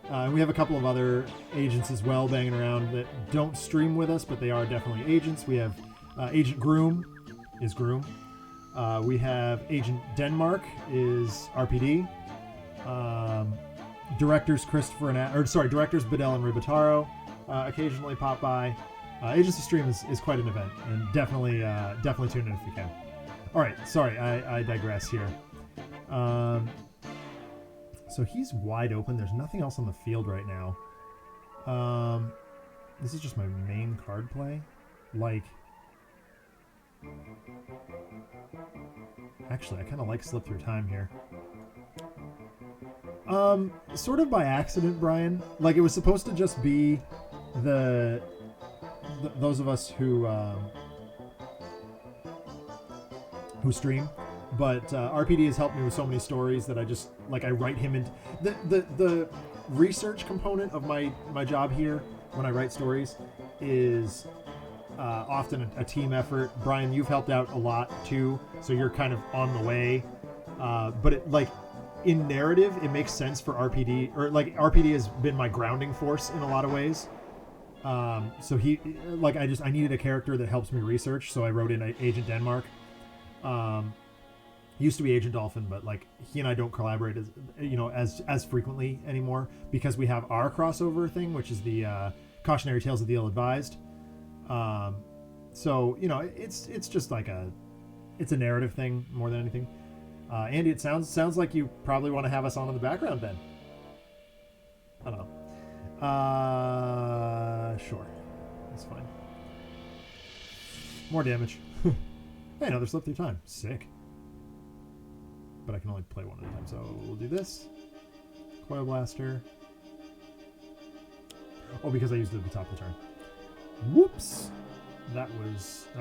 And we have a couple of other agents as well banging around that don't stream with us, but they are definitely agents. We have Agent Groom is Groom. We have Agent Denmark is RPD. Directors Directors Bedell and Ribataro occasionally pop by. Agents of Stream is quite an event, and definitely tune in if you can. All right, sorry, I digress here. So he's wide open. There's nothing else on the field right now. This is just my main card play. Like, actually, I kind of like Slip Through Time here. Sort of by accident, Brian. Like, it was supposed to just be those of us who stream, but RPD has helped me with so many stories that I just I write him into the research component of my job here when I write stories is often a team effort. Brian, you've helped out a lot too, so you're kind of on the way. But in narrative, it makes sense for RPD, or RPD has been my grounding force in a lot of ways. So he I needed a character that helps me research, so I wrote in Agent Denmark. Used to be Agent Dolphin, but he and I don't collaborate as frequently anymore because we have our crossover thing, which is the Cautionary Tales of the Ill-Advised. So it's just it's a narrative thing more than anything. Andy, it sounds like you probably want to have us on in the background then. I don't know. Sure, that's fine. More damage. Hey, another Slip Through Time. Sick. But I can only play one at a time, so we'll do this. Coil Blaster. Oh, because I used it at the top of the turn. Whoops! That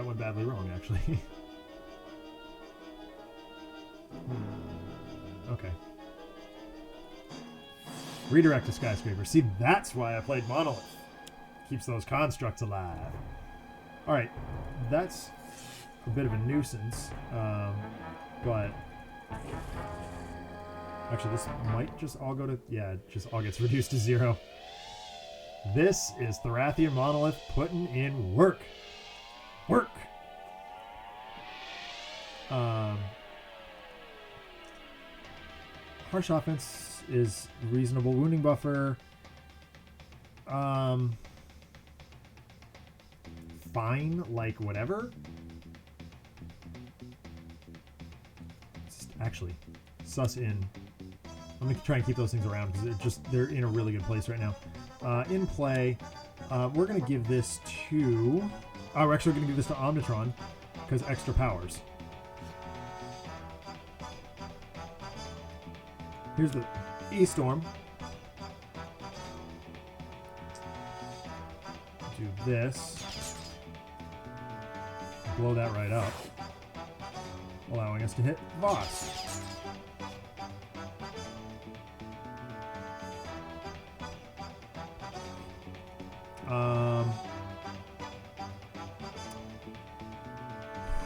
went badly wrong, actually. Okay. Redirect to Skyscraper. See, that's why I played Monolith. Keeps those constructs alive. Alright, that's a bit of a nuisance, but actually this might just all go to, yeah, it just all gets reduced to 0. This is Therathian Monolith putting in work. Harsh offense is reasonable. Wounding buffer, fine, whatever. Actually, sus in. I'm gonna try and keep those things around because they're in a really good place right now. In play, we're gonna give this to. We're actually gonna give this to Omnitron because extra powers. Here's the E-Storm. Do this. Blow that right up, allowing us to hit Voss.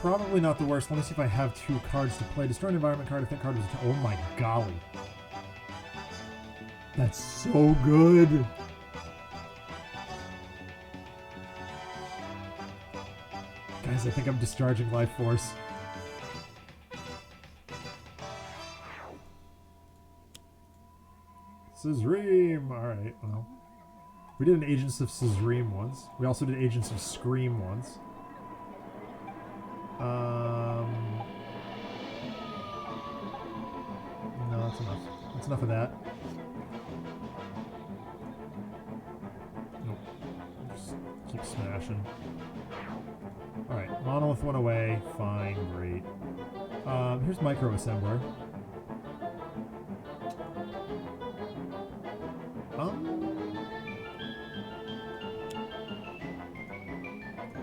Probably not the worst. Let me see if I have 2 cards to play. Destroy an environment card if that card was... Oh my golly. That's so good. Guys, I think I'm discharging Life Force. Sazream! Alright, well. We did an Agents of Sazream once. We also did Agents of Scream once. No, that's enough. That's enough of that. Nope. Just keep smashing. Alright, Monolith went away. Fine, great. Here's Micro Assembler.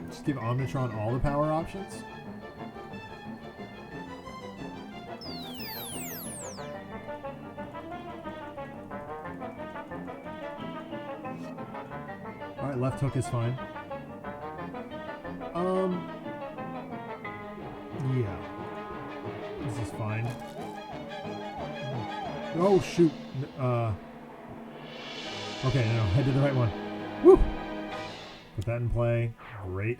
Just give Omnitron all the power options? Alright, left hook is fine. Yeah. This is fine. Oh, shoot. Okay, no, I did the right one. Woo! Put that in play. Great.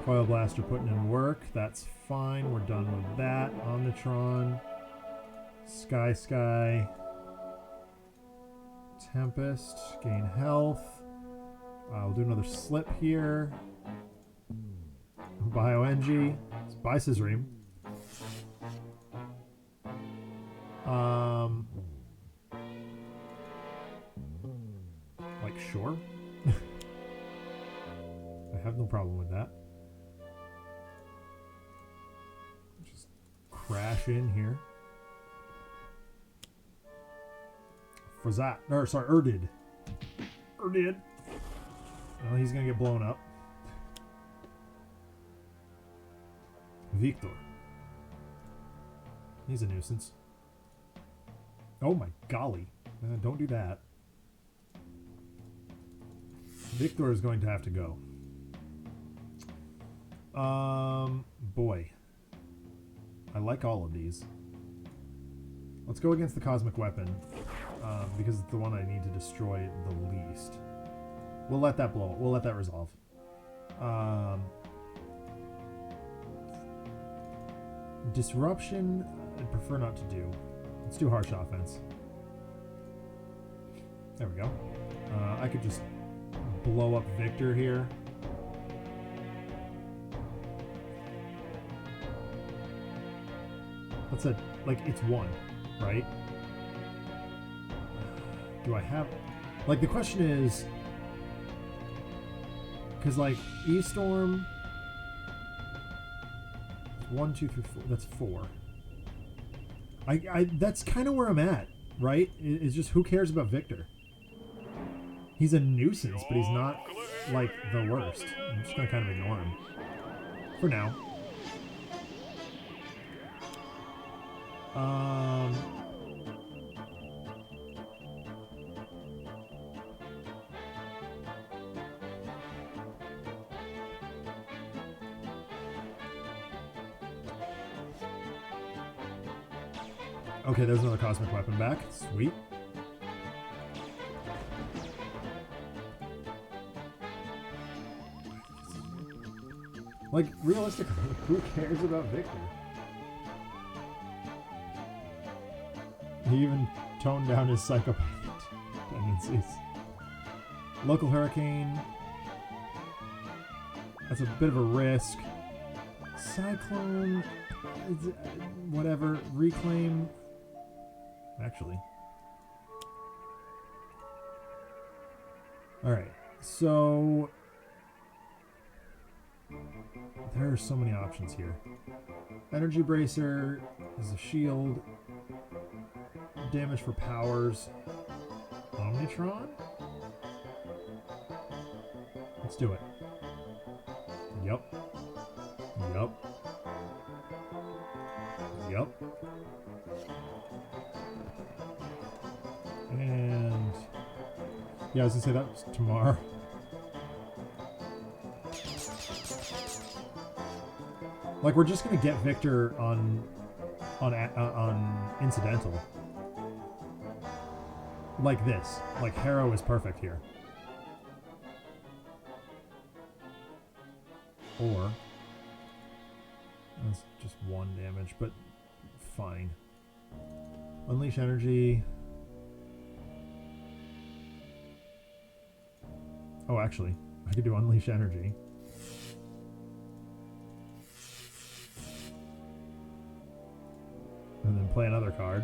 Coil Blaster putting in work. That's fine. We're done with that. Omnitron. Sky. Tempest. Gain health. We'll do another slip here. Bio-NG. Let's buy Scissoream. Like, sure. I have no problem with that. Just crash in here. For that. Or, sorry, Erdid. Well, he's gonna get blown up. Victor. He's a nuisance. Oh my golly. Don't do that. Victor is going to have to go. Boy. I like all of these. Let's go against the Cosmic Weapon. Because it's the one I need to destroy the least. We'll let that blow. We'll let that resolve. Disruption, I'd prefer not to do. Let's do Harsh Offense. There we go. I could just blow up Victor here. That's a, like, it's one, right? Do I have, like, the question is, because, like, E-Storm, 1, 2, 3, 4, that's 4. That's kind of where I'm at, right? It's just, who cares about Victor? He's a nuisance, but he's not, like, the worst. I'm just gonna kind of ignore him. For now. Okay, there's another Cosmic Weapon back. Sweet. Like, realistically, who cares about Victor? He even toned down his psychopathic tendencies. Local Hurricane. That's a bit of a risk. Cyclone. Whatever. Reclaim. Actually. Alright. So. There are so many options here. Energy Bracer is a shield. Damage for powers. Omnitron? Let's do it. Yup. And yeah, I was gonna say that was tomorrow. Like, we're just gonna get Victor on incidental. Like this. Like, Harrow is perfect here. Or that's just 1 damage, but fine. Unleash Energy. Oh, actually, I could do Unleash Energy. And then play another card.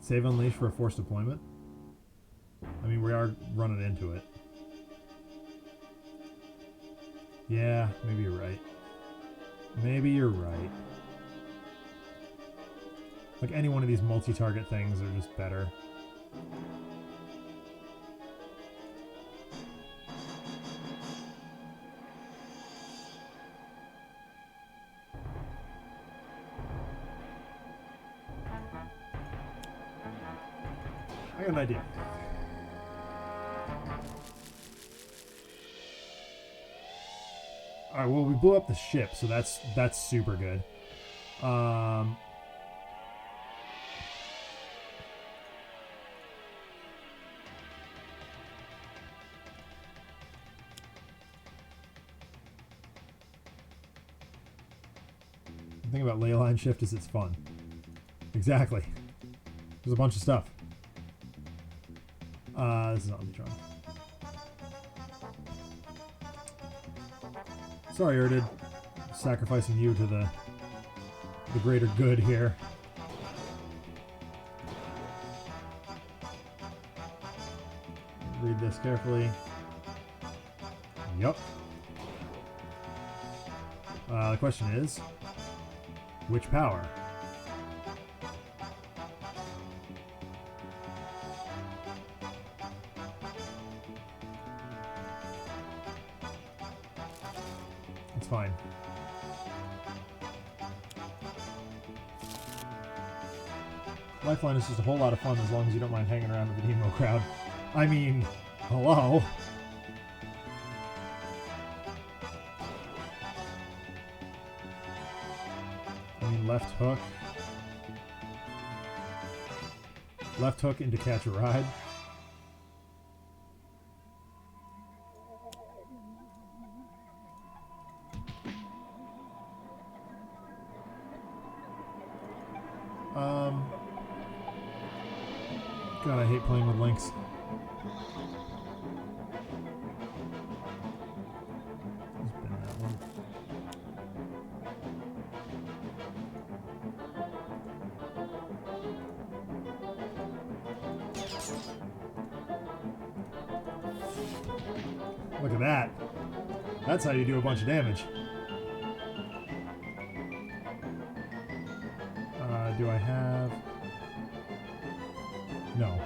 Save Unleash for a forced deployment. I mean, we are running into it. Yeah, maybe you're right. Maybe you're right. Like, any one of these multi-target things are just better. I got an idea. All right, well, we blew up the ship, so that's super good. The thing about Leyline Shift is it's fun. Exactly. There's a bunch of stuff. This is Omnitron. Sorry, Erdid. Sacrificing you to the greater good here. Read this carefully. Yup. The question is, which power? It's fine. Lifeline is just a whole lot of fun as long as you don't mind hanging around with the emo crowd. I mean, hello? I mean, left hook. Left hook into catch a ride. God, I hate playing with links. Look at that. That's how you do a bunch of damage. Do I have... No.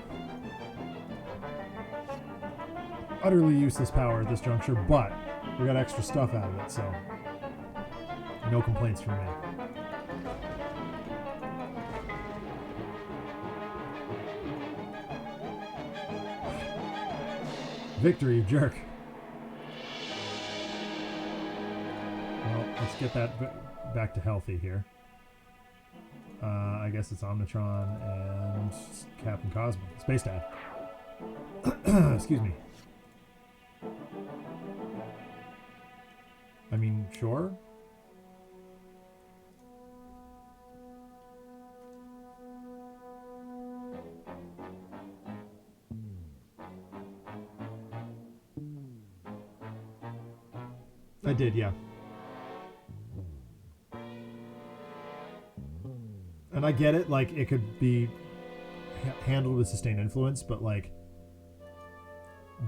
Utterly useless power at this juncture, but we got extra stuff out of it, so no complaints from me. Victory, you jerk. Well, let's get that back to healthy here. I guess it's Omnitron and Captain Cosmo. Space Dad. Excuse me. I mean, sure. I did, yeah. And I get it, like, it could be handled with sustained influence, but, like,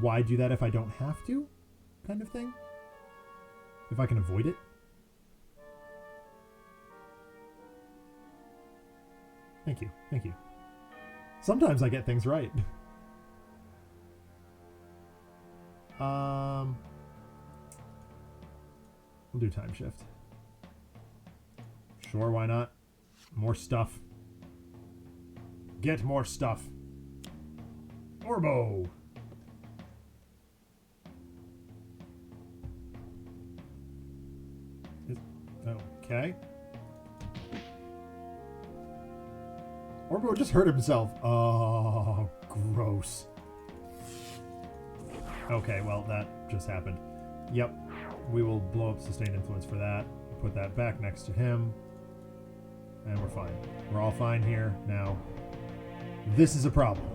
why do that if I don't have to? Kind of thing. If I can avoid it. Thank you, thank you. Sometimes I get things right. We'll do time shift. Sure, why not? More stuff. Get more stuff. Orbo. Okay. Orbo just hurt himself. Oh, gross. Okay, well, that just happened. Yep. We will blow up sustained influence for that. Put that back next to him. And we're fine. We're all fine here. Now, this is a problem.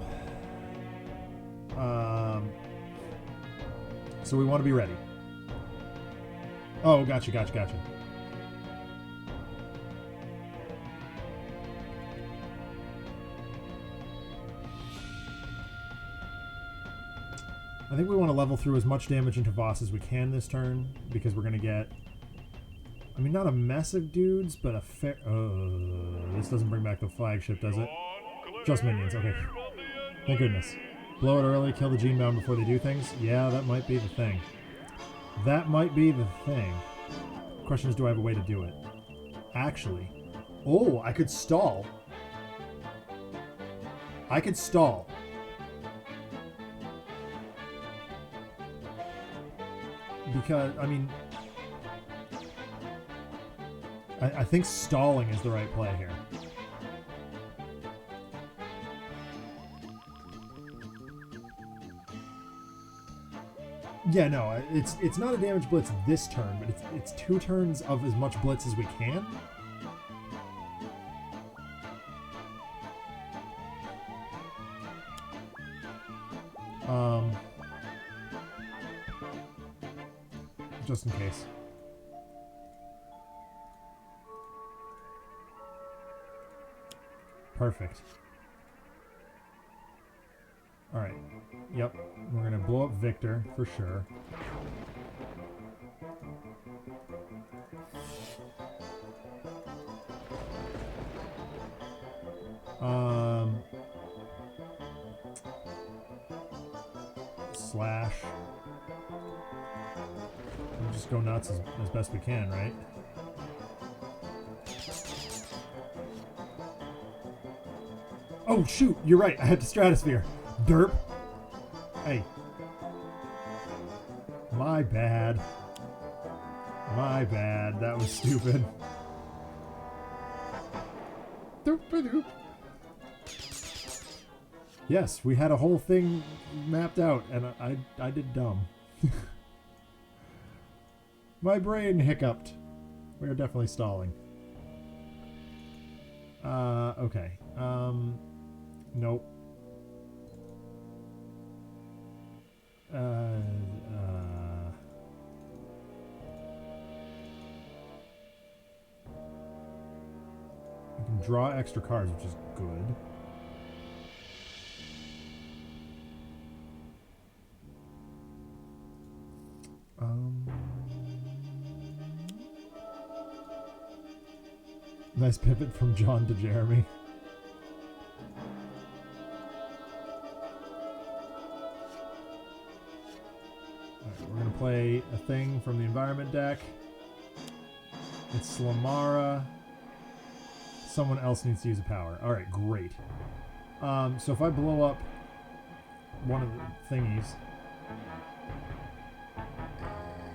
So we want to be ready. Oh, gotcha. I think we want to level through as much damage into Voss as we can this turn, because we're going to get... I mean, not a mess of dudes, but a fair... this doesn't bring back the flagship, does it? Just minions, okay. Thank goodness. Blow it early, kill the gene bound before they do things? Yeah, that might be the thing. That might be the thing. Question is, do I have a way to do it? Actually. Oh, I could stall. I could stall. Because, I mean, I think stalling is the right play here. Yeah, no, it's not a damage blitz this turn, but it's 2 turns of as much blitz as we can. Just in case. Perfect. Alright. Yep. We're gonna blow up Victor, for sure. Slash. We'll just go nuts as best we can, right? Oh, shoot! You're right. I had to Stratosphere. Derp. Hey. My bad. My bad. That was stupid. Doop-a-doop. Yes, we had a whole thing mapped out, and I did dumb. My brain hiccuped. We are definitely stalling. Okay. Nope. I can draw extra cards, which is good. Nice pivot from John to Jeremy. Alright, we're gonna play a thing from the environment deck. It's Slamara. Someone else needs to use a power. Alright, great. So if I blow up one of the thingies.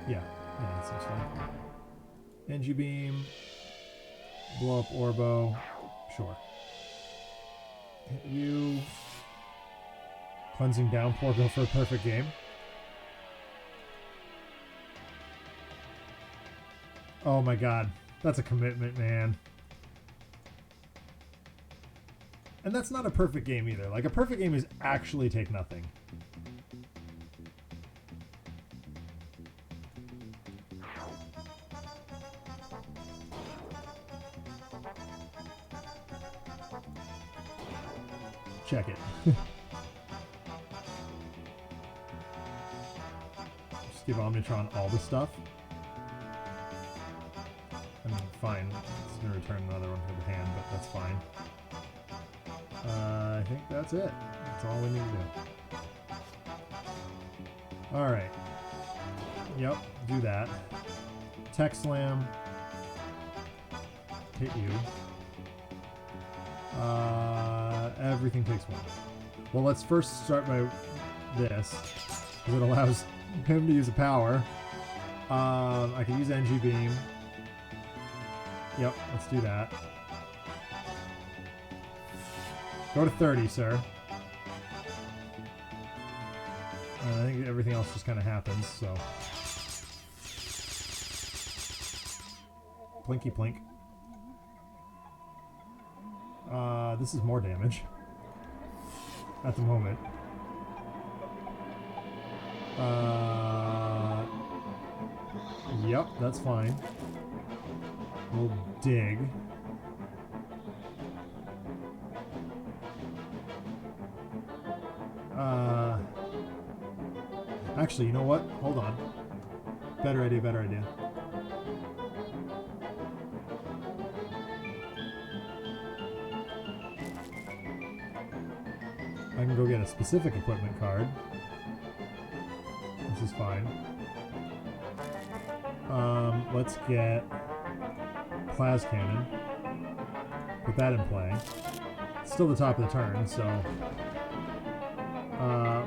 Yeah, that seems fine. Energy beam. Blow up Orbo. Sure. Hit you. Cleansing Downpour, go for a perfect game. Oh my god. That's a commitment, man. And that's not a perfect game either. Like, a perfect game is actually take nothing. Check it. Just give Omnitron all the stuff. I mean, fine. It's going to return another one to the hand, but that's fine. I think that's it. That's all we need to do. Alright. Yep, do that. Tech Slam. Hit you. Everything takes 1. Well, let's first start by this, because it allows him to use a power. I can use NG Beam. Yep, let's do that. Go to 30, sir. I think everything else just kind of happens, so. Plinky plink. This is more damage. At the moment. Yep, that's fine. We'll dig. Actually, you know what? Hold on. Better idea, better idea. I can go get a specific equipment card. This is fine. Let's get Plas Cannon. Put that in play. It's still the top of the turn, so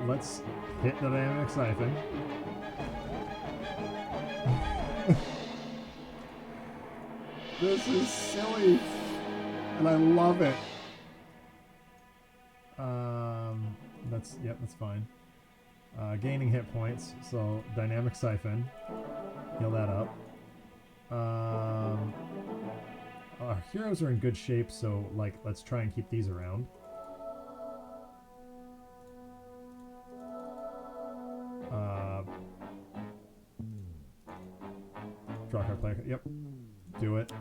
let's hit the Dynamic Siphon. This is silly. And I love it. That's fine. Gaining hit points, so Dynamic Siphon. Heal that up. Our heroes are in good shape, so like let's try and keep these around. Draw card player. Yep. Do it.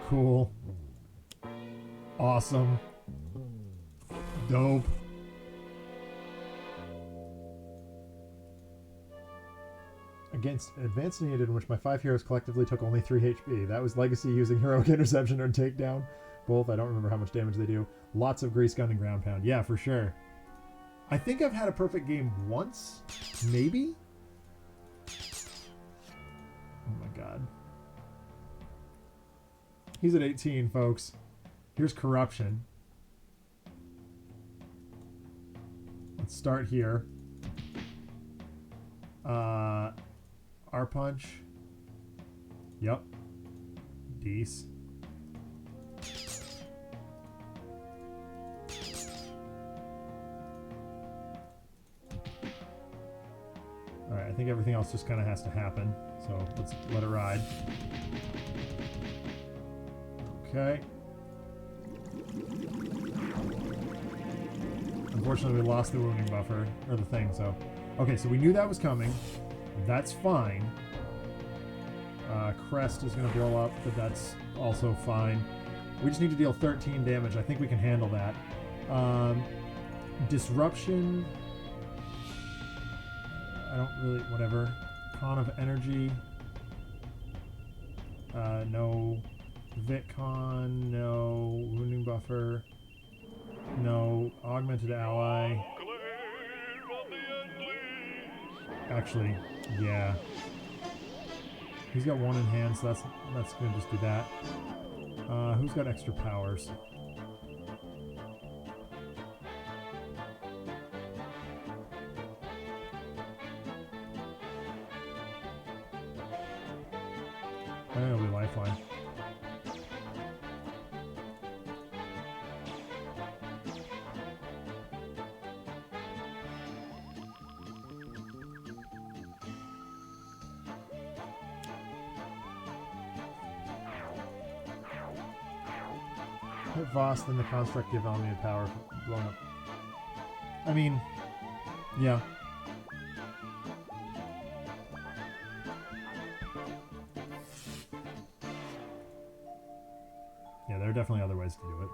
Cool. Awesome. Dope. Against Advanced Ennead, in which my 5 heroes collectively took only 3 HP. That was Legacy using Heroic Interception or Takedown. Both. I don't remember how much damage they do. Lots of Grease Gun and Ground Pound. Yeah, for sure. I think I've had a perfect game once. Maybe? Oh my god. He's at 18, folks. Here's Corruption. Let's start here. R Punch. Yep. Dece. Alright, I think everything else just kind of has to happen. So let's let it ride. Okay. Unfortunately, we lost the wounding buffer, or the thing, so... Okay, so we knew that was coming. That's fine. Crest is going to blow up, but that's also fine. We just need to deal 13 damage. I think we can handle that. Disruption... I don't really... Whatever. Con of Energy. No... Vitcon, no wounding buffer, no augmented ally. Actually, yeah. He's got 1 in hand, so that's gonna just do that. Who's got extra powers? I think it'll be Lifeline. Hit Voss, then the construct give unlimited power blown up. I mean, yeah. Yeah, there are definitely other ways to do it,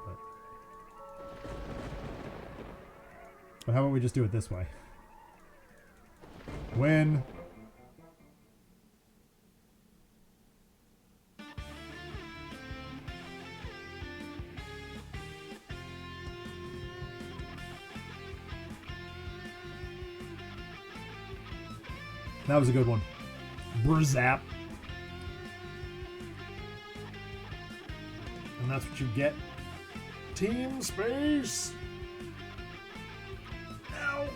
but how about we just do it this way? Win! That was a good one. Brzap. And that's what you get. Team Space! Ow!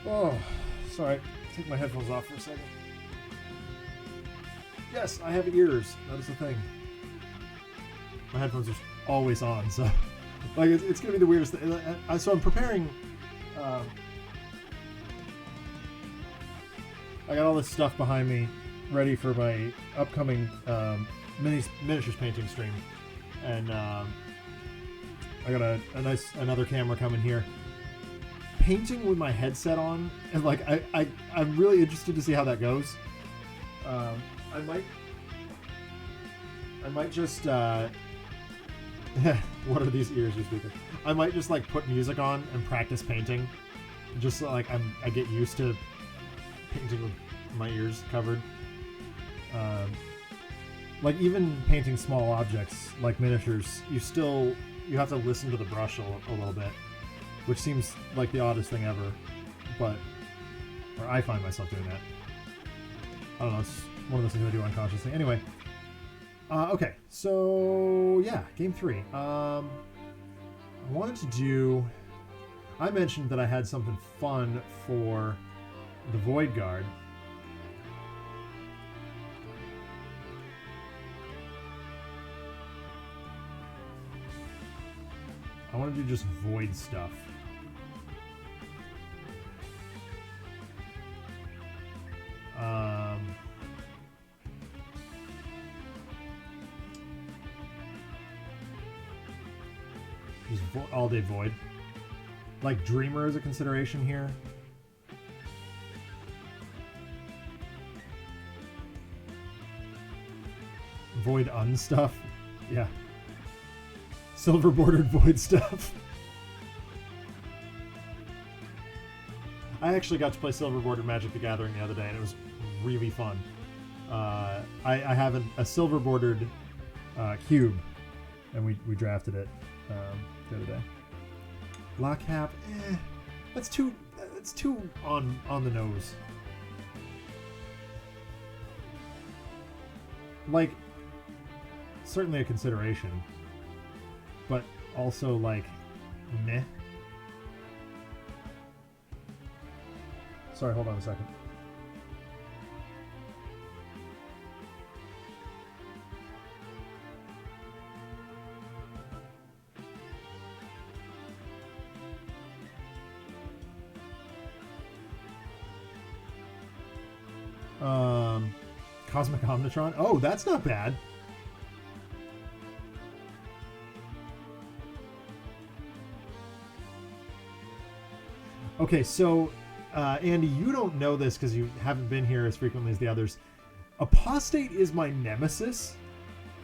Oh, sorry. Take my headphones off for a second. Yes, I have ears. That is the thing. My headphones are always on, so... Like, it's gonna be the weirdest thing. So I'm preparing... I got all this stuff behind me ready for my upcoming miniatures painting stream, and I got another camera coming here. Painting with my headset on, and like I'm really interested to see how that goes. I might just what are these ears you're speaking? I might just like put music on and practice painting, just so, like I get used to painting with my ears covered. Like even painting small objects like miniatures, you have to listen to the brush a little bit, which seems like the oddest thing ever, or I find myself doing that. I don't know, it's one of those things I do unconsciously. Anyway, okay, so yeah, game 3. I mentioned that I had something fun for the Void Guard. I want to do just void stuff. Just all day void. Like Dreamer is a consideration here. Void unstuff. Yeah. Silver bordered void stuff. I actually got to play silver bordered Magic the Gathering the other day and it was really fun. I have a silver bordered cube and we drafted it the other day. Lockcap, that's too on the nose. Like, certainly a consideration, but also like meh. Sorry, hold on a second. Cosmic Omnitron. Oh, that's not bad. Okay, so Andy, you don't know this because you haven't been here as frequently as the others. Apostate is my nemesis.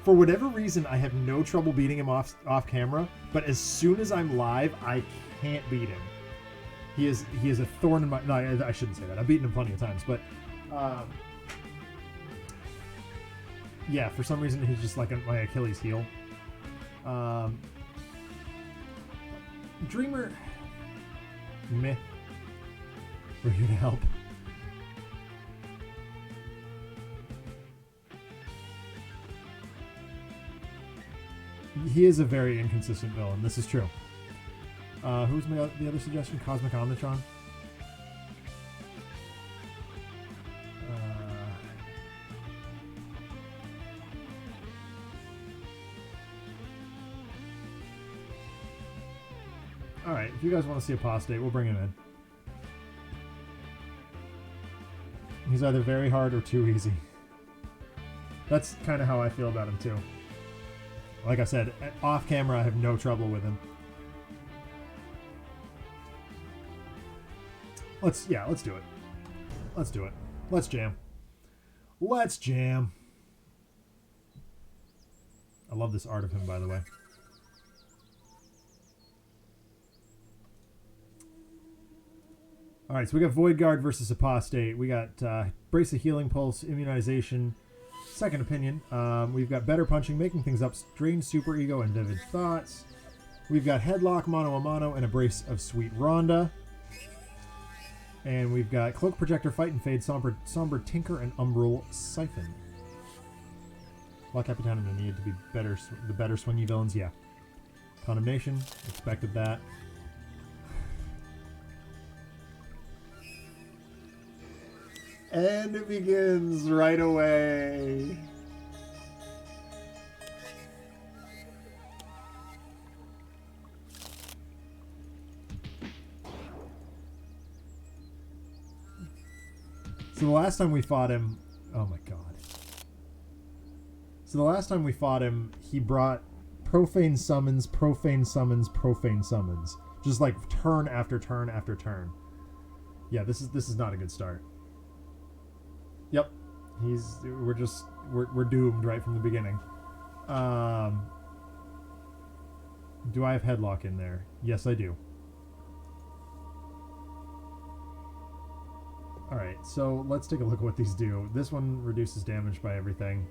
For whatever reason, I have no trouble beating him off camera, but as soon as I'm live, I can't beat him. He is a thorn in my... No, I shouldn't say that. I've beaten him plenty of times, but... yeah, for some reason, he's just like my Achilles heel. Dreamer... Meh. We're here to help. He is a very inconsistent villain. This is true. Who's the other suggestion? Cosmic Omnitron? Alright, if you guys want to see Apostate, we'll bring him in. He's either very hard or too easy. That's kind of how I feel about him too. Like I said, off camera I have no trouble with him. Let's do it. Let's do it. Let's jam. Let's jam. I love this art of him, by the way. Alright, so we got Void Guard versus Apostate. We got Brace of Healing Pulse, Immunization, Second Opinion. We've got Better Punching, Making Things Up, Strange Super Ego, and Vivid Thoughts. We've got Headlock, Mono a Mono, and a Brace of Sweet Rhonda. And we've got Cloak Projector, Fight and Fade, Somber Tinker, and Umbral Siphon. La Capitan and Ennead to be the better swingy villains, yeah. Condemnation, expected that. And it begins right away. So the last time we fought him... Oh my god. So the last time we fought him, he brought Profane Summons, Profane Summons, Profane Summons. Just like turn after turn after turn. Yeah, this is not a good start. Yep, we're doomed right from the beginning. Do I have Headlock in there? Yes, I do. Alright, so let's take a look at what these do. This one reduces damage by everything.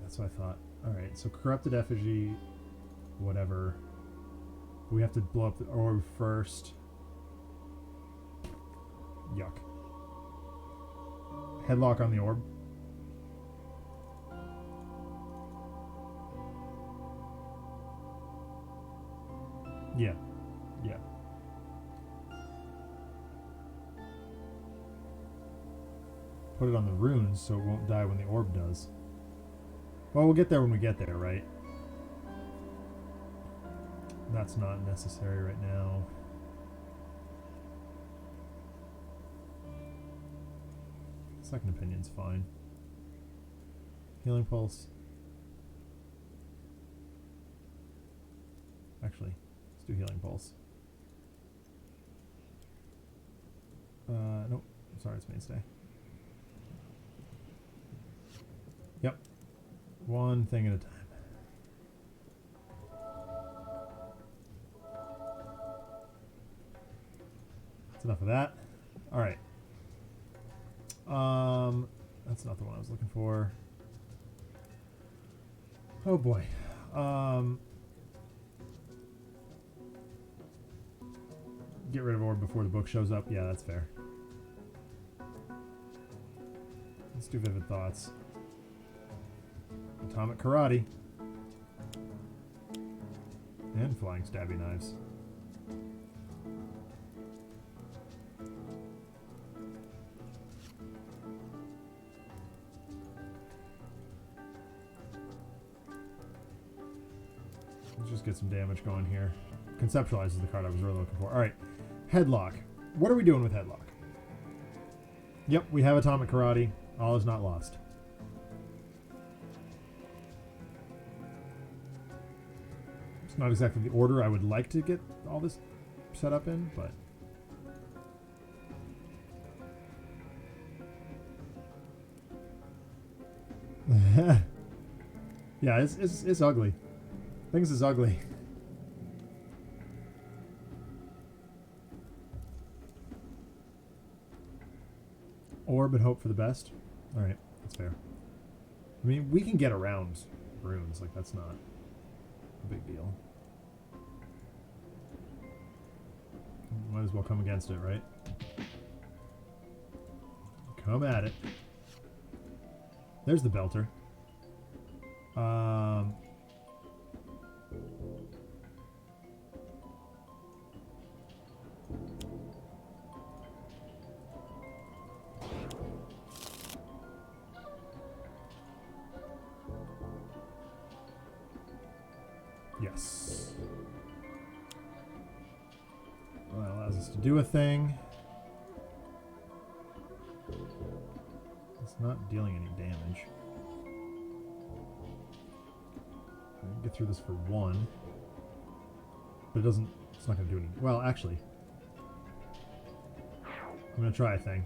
That's what I thought. Alright, so Corrupted Effigy, whatever. We have to blow up the orb first. Yuck. Headlock on the orb. Yeah. Yeah. Put it on the runes so it won't die when the orb does. Well, we'll get there when we get there, right? That's not necessary right now. Second opinion's fine. Healing pulse. Actually, let's do healing pulse. Nope. Sorry, it's mainstay. Yep. One thing at a time. That's enough of that. All right. That's not the one I was looking for. Oh boy. Get rid of orb before the book shows up. Yeah, that's fair. Let's do Vivid Thoughts. Atomic Karate. And Flying Stabby Knives. Let's just get some damage going here. Conceptualize is the card I was really looking for. Alright. Headlock. What are we doing with Headlock? Yep, we have Atomic Karate. All is not lost. It's not exactly the order I would like to get all this set up in, but... yeah, it's ugly. Things is ugly. Orb and hope for the best. Alright, that's fair. I mean, we can get around runes. Like, that's not a big deal. Might as well come against it, right? Come at it. There's the belter. Yes. Well, that allows us to do a thing. It's not dealing any damage. I can get through this for one. But it doesn't... It's not going to do any... Well, actually... I'm going to try a thing.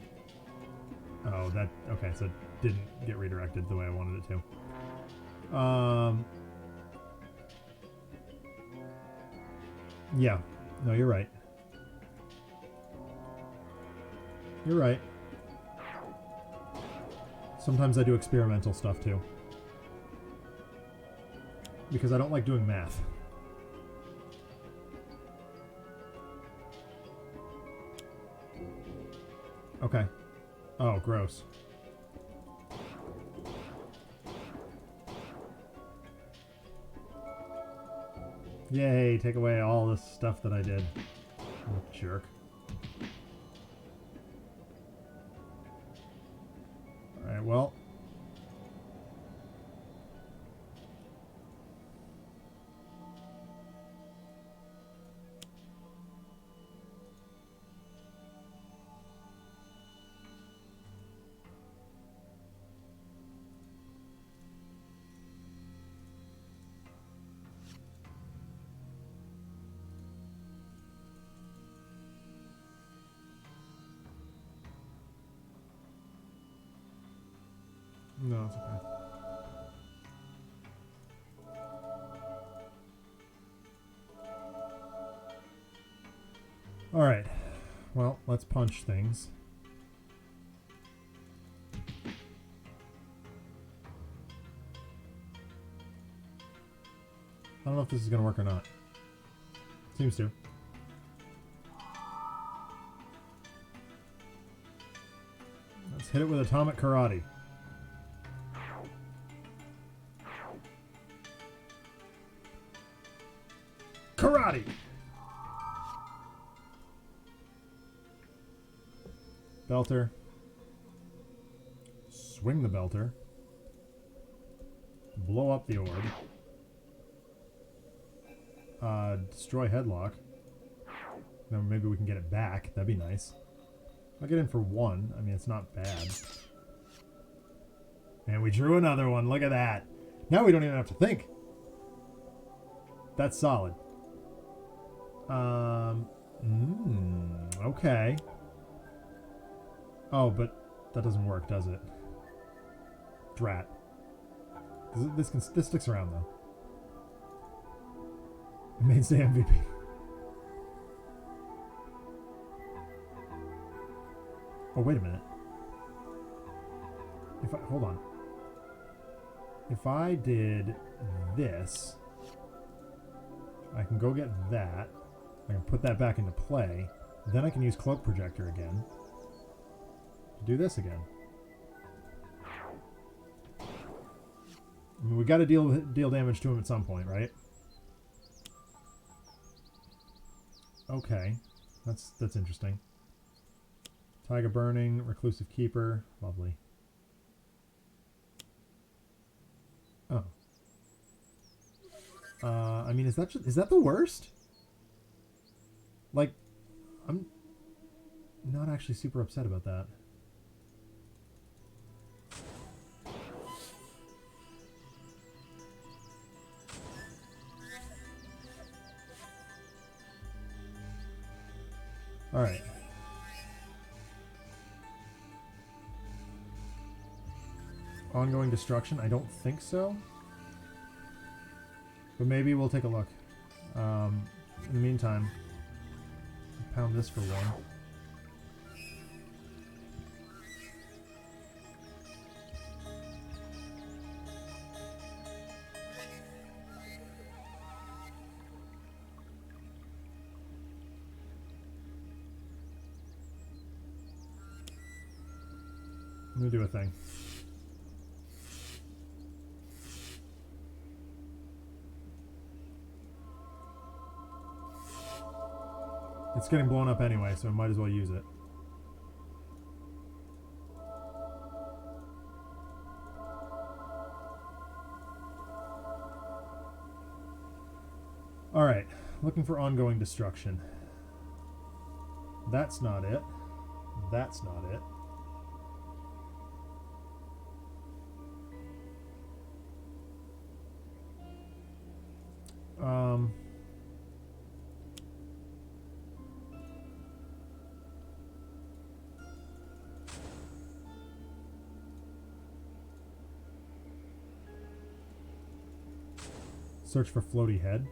Oh, that... Okay, so it didn't get redirected the way I wanted it to. Yeah. No, you're right. You're right. Sometimes I do experimental stuff, too. Because I don't like doing math. Okay. Oh, gross. Yay, take away all this stuff that I did. Oh, jerk. Alright, well. No, it's okay. Alright. Well, let's punch things. I don't know if this is going to work or not. Seems to. Let's hit it with Atomic Karate. Karate! Belter. Swing the Belter. Blow up the orb. Destroy Headlock. Then maybe we can get it back. That'd be nice. I'll get in for 1. I mean, it's not bad. And we drew another one. Look at that. Now we don't even have to think. That's solid. Okay. Oh, but that doesn't work, does it? Drat. This sticks around, though. Mainstay MVP. Oh, wait a minute. Hold on. If I did this, I can go get that. I can put that back into play. Then I can use Cloak Projector again. Do this again. I mean, we got to deal damage to him at some point, right? Okay, that's interesting. Taiga Burning, Reclusive Keeper, lovely. Oh. I mean, is that the worst? Like, I'm not actually super upset about that. All right. Ongoing destruction? I don't think so. But maybe we'll take a look. In the meantime, pound this for 1. Let me do a thing. It's getting blown up anyway, so I might as well use it. Alright, looking for ongoing destruction. That's not it. That's not it. Search for floaty head.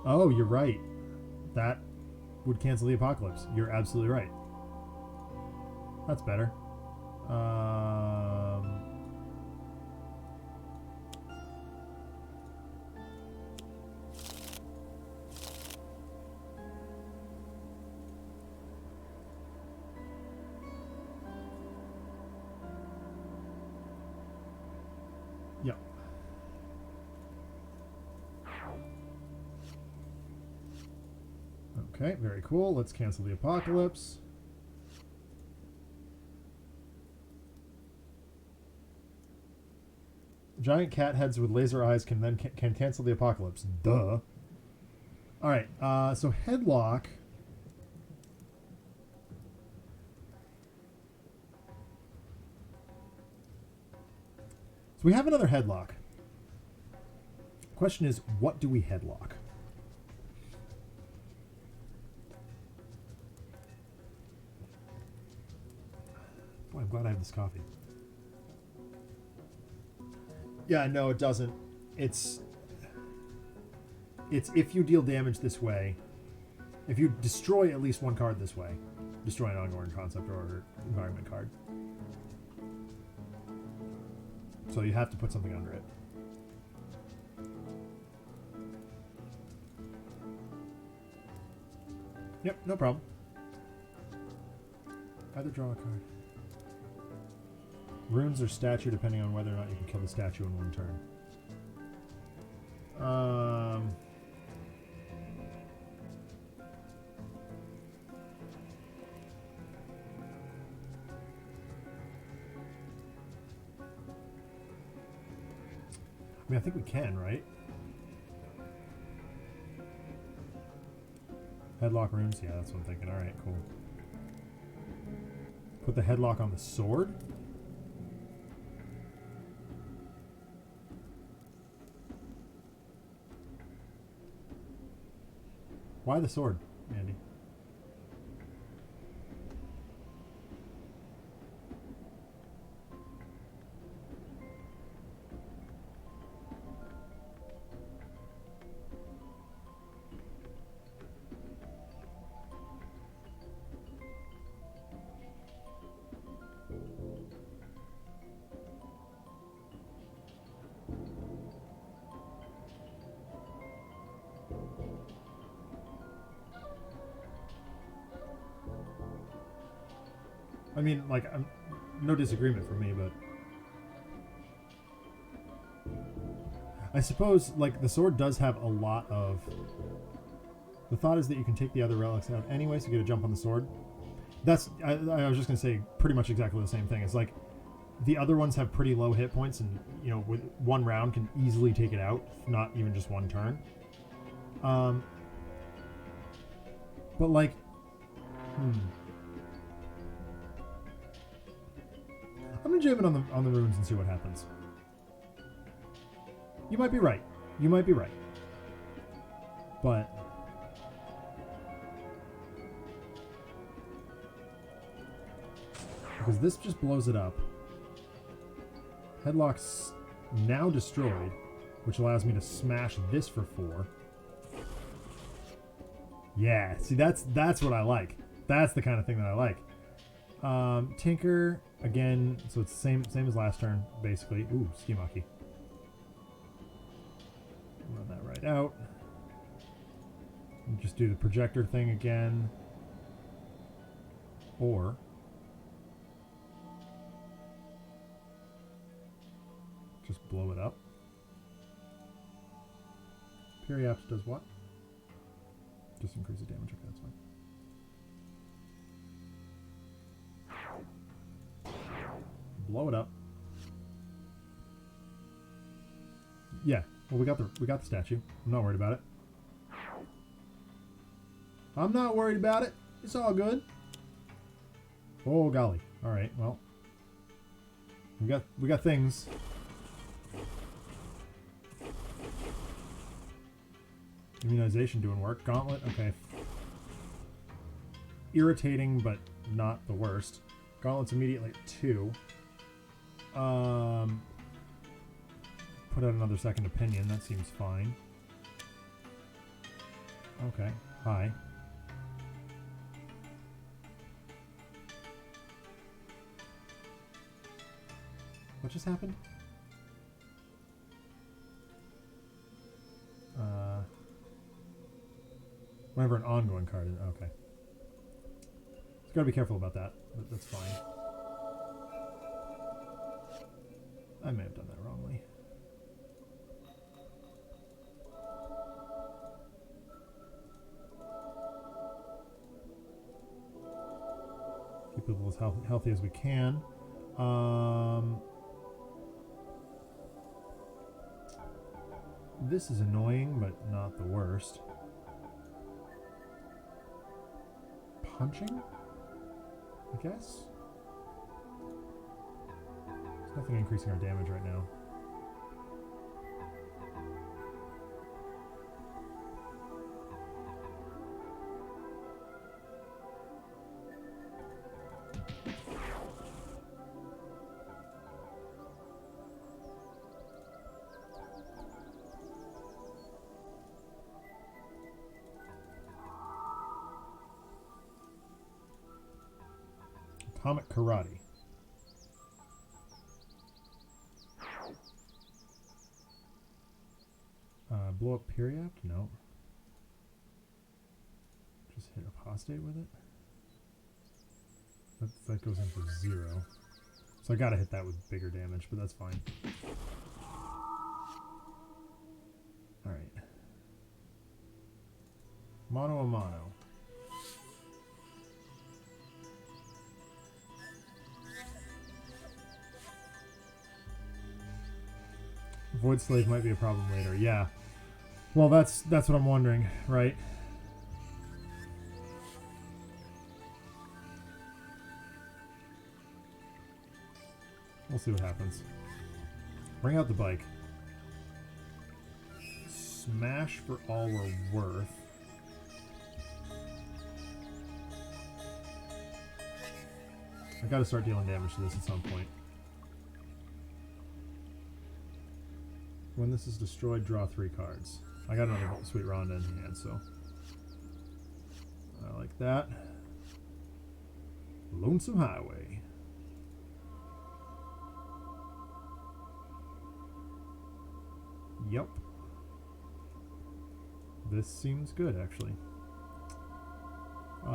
Oh, you're right. That would cancel the apocalypse. You're absolutely right. That's better. Yeah. Okay, very cool. Let's cancel the apocalypse. Giant cat heads with laser eyes can cancel the apocalypse. Duh. All right. So headlock. So we have another headlock. Question is, what do we headlock? Boy, I'm glad I have this coffee. Yeah, no, it doesn't. It's if you deal damage this way, if you destroy at least one card this way, destroy an ongoing concept or environment card. So you have to put something under it. Yep, no problem. Either draw a card. Runes or statue, depending on whether or not you can kill the statue in one turn. I mean, I think we can, right? Headlock runes? Yeah, that's what I'm thinking. Alright, cool. Put the headlock on the sword? Why the sword, Andy? I mean, like, no disagreement from me, but I suppose, like, the sword does have a lot of... The thought is that you can take the other relics out anyway, so you get a jump on the sword. That's... I was just going to say pretty much exactly the same thing. It's like, the other ones have pretty low hit points, and, you know, with one round can easily take it out, not even just one turn. But, like... I'm gonna jam it on the runes and see what happens. You might be right. You might be right. But because this just blows it up. Headlock's now destroyed, which allows me to smash this for 4. Yeah, see that's what I like. That's the kind of thing that I like. Tinker again, so it's the same as last turn, basically. Ooh, Skimaki. Run that right out. And just do the projector thing again. Or just blow it up. Periapt does what? Just increases damage. Okay, that's fine. Blow it up. Yeah, well we got the statue. I'm not worried about it. I'm not worried about it. It's all good. Oh golly. All right. Well, we got things. Immunization doing work. Gauntlet. Okay. Irritating, but not the worst. Gauntlet's immediately at 2. Put out another second opinion. That seems fine. Okay. Hi. What just happened? Whenever an ongoing card is... Okay. Just gotta be careful about that. But that's fine. I may have done that wrongly. Keep people as healthy as we can. This is annoying, but not the worst. Punching? I guess? There's nothing increasing our damage right now. Atomic Karate. Blow up Periapt? No. Just hit Apostate with it? That goes in for 0. So I gotta hit that with bigger damage, but that's fine. Alright. Mono a mono. Void Slave might be a problem later. Yeah. Well, that's what I'm wondering, right? We'll see what happens. Bring out the bike. Smash for all we're worth. I gotta start dealing damage to this at some point. When this is destroyed, draw 3 cards. I got another Sweet Rhonda in hand, so I like that. Lonesome Highway. Yep. This seems good, actually. 1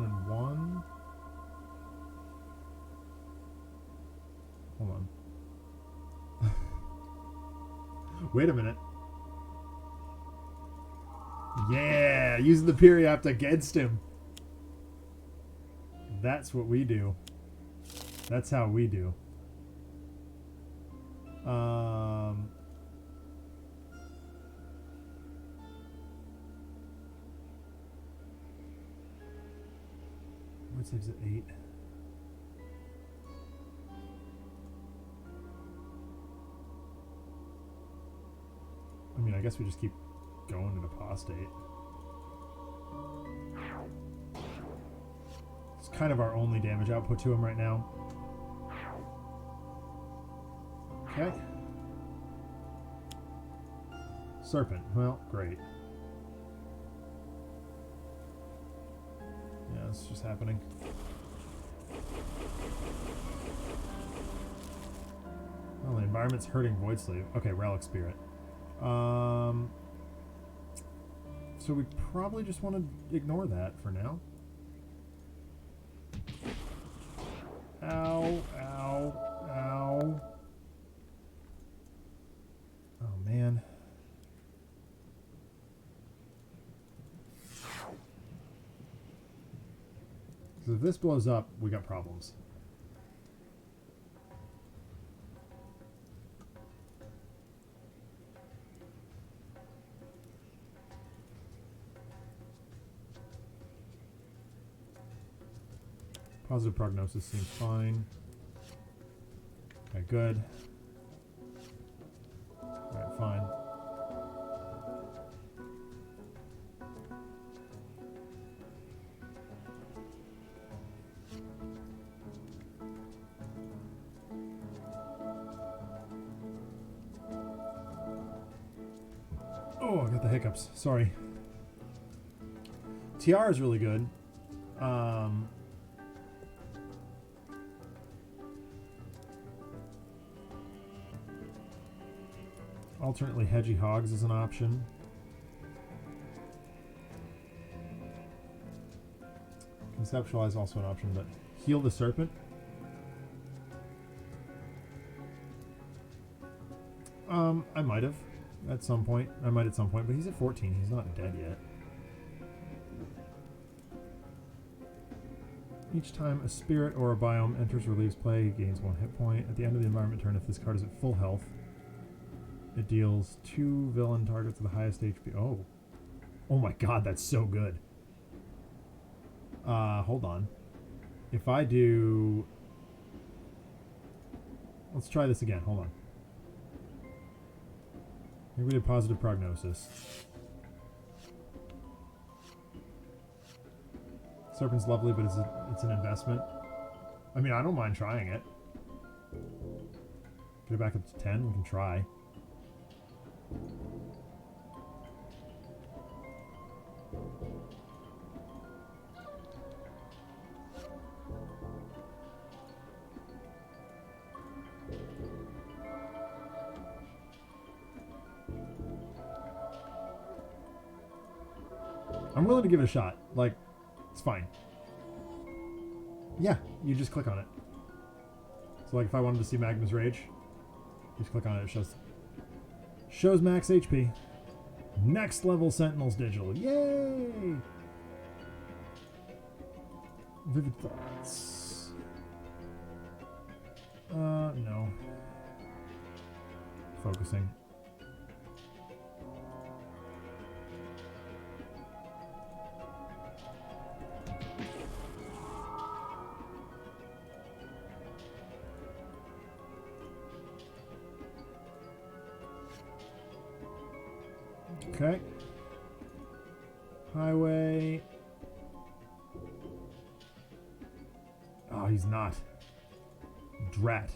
and 1. Hold on. Wait a minute. Yeah, using the Periapt against him. That's what we do. That's how we do. What saves at 8? I mean, I guess we just keep going to Apostate. It's kind of our only damage output to him right now. Okay. Serpent. Well, great. Yeah, it's just happening. Well, the environment's hurting Void Slave. Okay, Relic Spirit. So we probably just want to ignore that for now. Ow, ow, ow. Oh, man. So if this blows up, we got problems. Positive prognosis seems fine. Okay, good. Alright, fine. Oh, I got the hiccups. Sorry. TR is really good. Alternately, Hedgy Hogs is an option. Conceptualize also an option, but Heal the Serpent. I might have at some point. I might at some point, but he's at 14. He's not dead yet. Each time a spirit or a biome enters or leaves play, he gains 1 hit point. At the end of the environment turn, if this card is at full health, it deals 2 villain targets with the highest HP. Oh. Oh my god, that's so good. Hold on. If I do... Let's try this again. Hold on. Maybe we did positive prognosis. Serpent's lovely, but it's an investment. I mean, I don't mind trying it. Get it back up to 10. We can try. I'm willing to give it a shot. Like, it's fine. Yeah, you just click on it. So like if I wanted to see Magma's Rage, just click on it, it shows max HP. Next level Sentinels digital. Yay! Vivid thoughts. No. Focusing. Okay. Highway. Oh, he's not. Drat.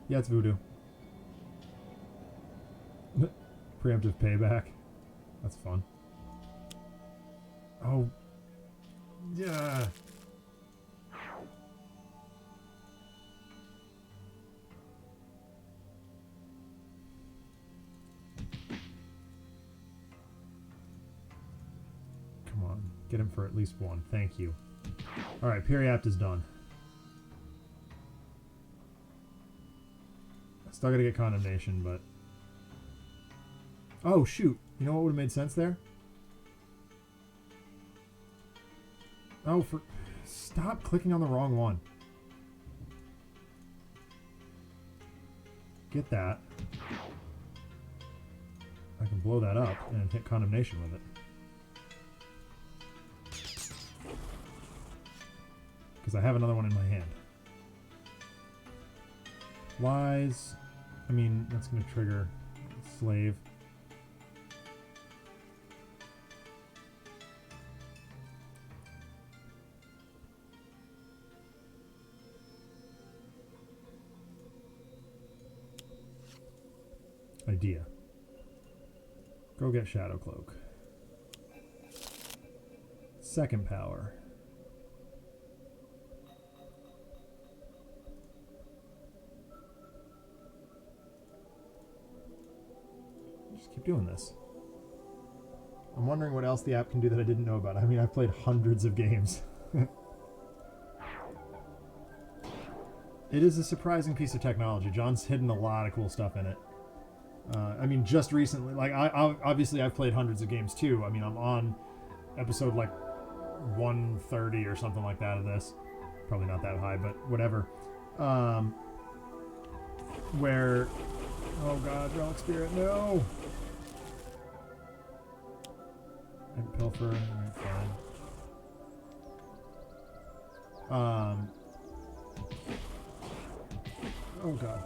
Yeah, it's voodoo. Preemptive payback. That's fun. Oh. Yeah. Come on. Get him for at least one. Thank you. Alright, Periapt is done. Still gotta get Condemnation, but... Oh, shoot. You know what would have made sense there? Oh, for... Stop clicking on the wrong one. Get that. I can blow that up and hit Condemnation with it. Because I have another one in my hand. Lies. I mean, that's going to trigger Slave. Idea. Go get Shadow Cloak. Second power. Just keep doing this. I'm wondering what else the app can do that I didn't know about. I mean, I've played hundreds of games. It is a surprising piece of technology. John's hidden a lot of cool stuff in it. I mean, just recently, like, obviously I've played hundreds of games too. I mean, I'm on episode like 130 or something like that of this. Probably not that high, but whatever. Where, oh god, Relic Spirit, no! And Pilfer, alright, fine. Oh god.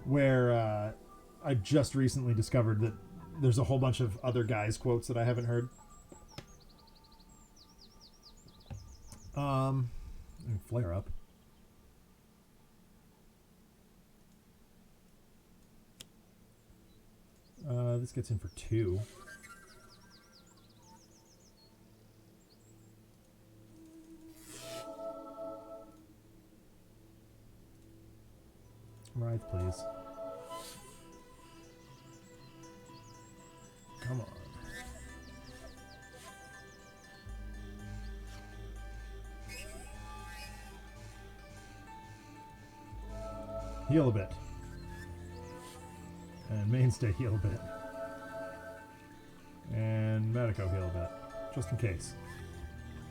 Where, I just recently discovered that there's a whole bunch of other guys' quotes that I haven't heard. Flare up. This gets in for 2. Writhe, please. Come on. Heal a bit. And Mainstay heal a bit. And Medico heal a bit. Just in case.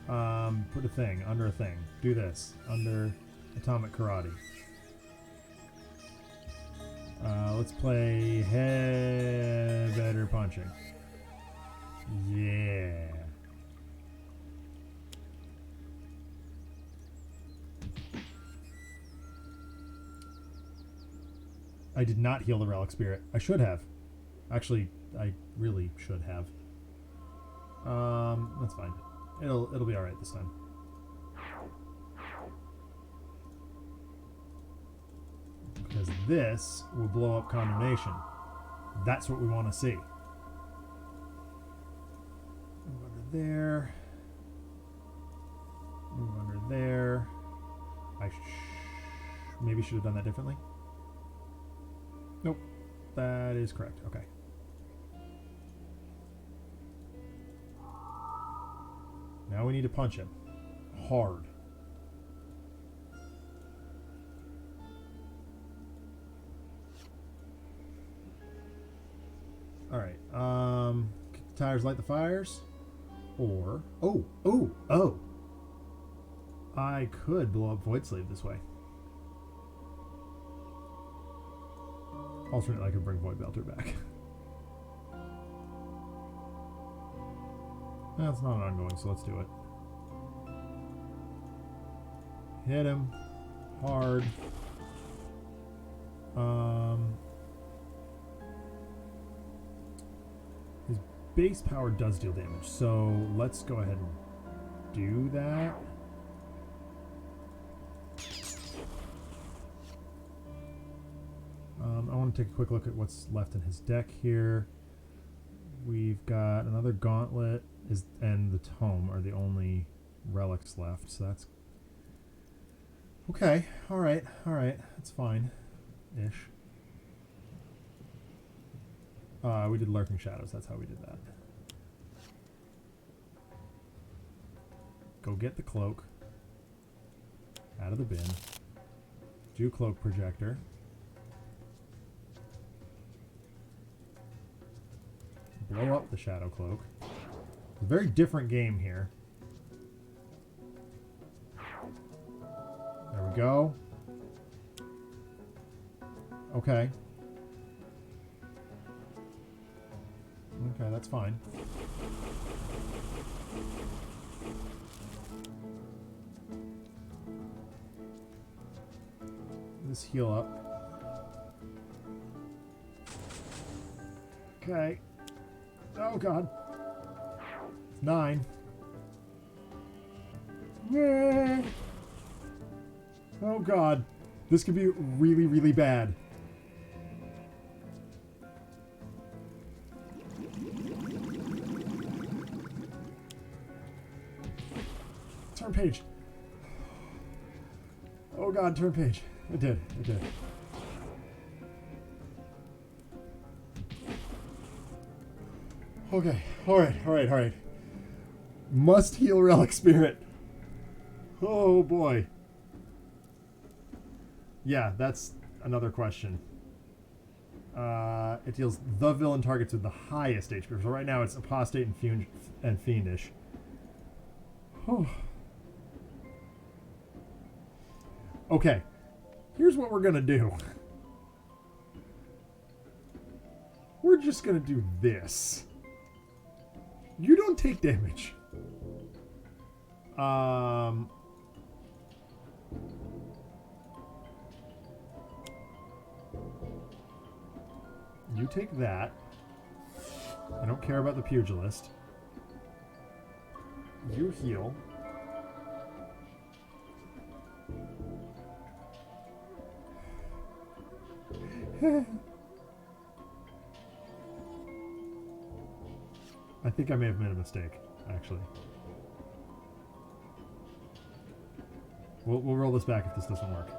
Put a thing under a thing. Do this. Under Atomic Karate. Let's play better punching. Yeah. I did not heal the Relic Spirit. I should have. Actually, I really should have. That's fine. It'll be alright this time. Because this will blow up Condemnation. That's what we want to see. Move under there. Move under there. I maybe should have done that differently. Nope. That is correct. Okay. Now we need to punch him. Hard. the tires, light the fires. Or... Oh! I could blow up Void Slave this way. Alternately, I could bring Void Belter back. That's not ongoing, so let's do it. Hit him. Hard. His base power does deal damage, so let's go ahead and do that. I want to take a quick look at what's left in his deck here. We've got another Gauntlet and the Tome are the only relics left, so that's... Okay, alright, that's fine-ish. We did Lurking Shadows, that's how we did that. Go get the cloak. Out of the bin. Do Cloak Projector. Blow up the Shadow Cloak. It's a very different game here. There we go. Okay. Okay, that's fine. This heal up. Okay. Oh god. 9. Yeah. Oh god. This could be really, really bad. Turn page. Oh god, turn page. It did. Okay. Alright. Must heal Relic Spirit. Oh boy. Yeah, that's another question. It deals the villain targets with the highest HP. So right now it's Apostate and Fiendish. Oh. Okay. Here's what we're gonna do. We're just gonna do this. You don't take damage. You take that. I don't care about the Pugilist. You heal. I think I may have made a mistake, actually. We'll roll this back if this doesn't work.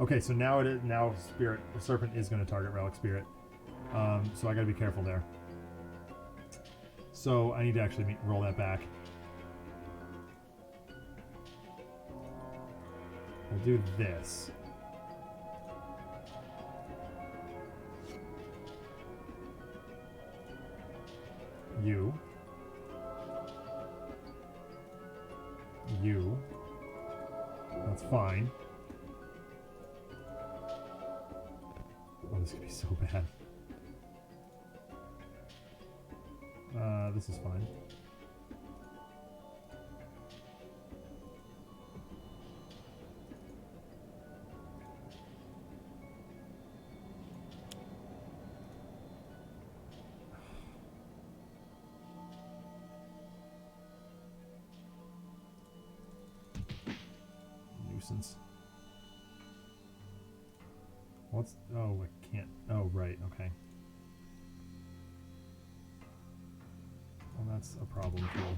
Okay, so now Spirit Serpent is going to target Relic Spirit, so I got to be careful there. So I need to actually roll that back. We'll do this. You. That's fine. Oh, this could be so bad. This is fine. Nuisance. What's... Oh, I can't... Oh, right, okay. Well, that's a problem, too.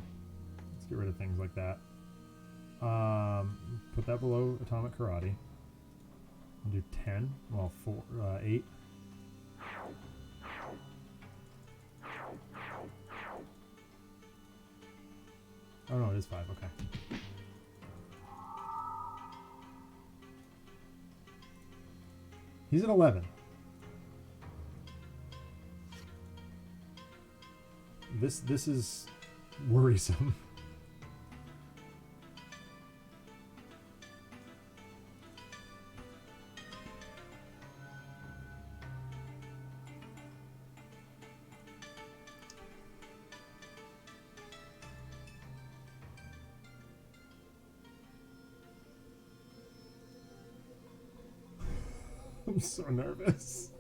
Let's get rid of things like that. Put that below Atomic Karate. I'll do 10. Well, 8. Oh, no, it is 5. Okay. He's at 11. This is worrisome. I'm so nervous.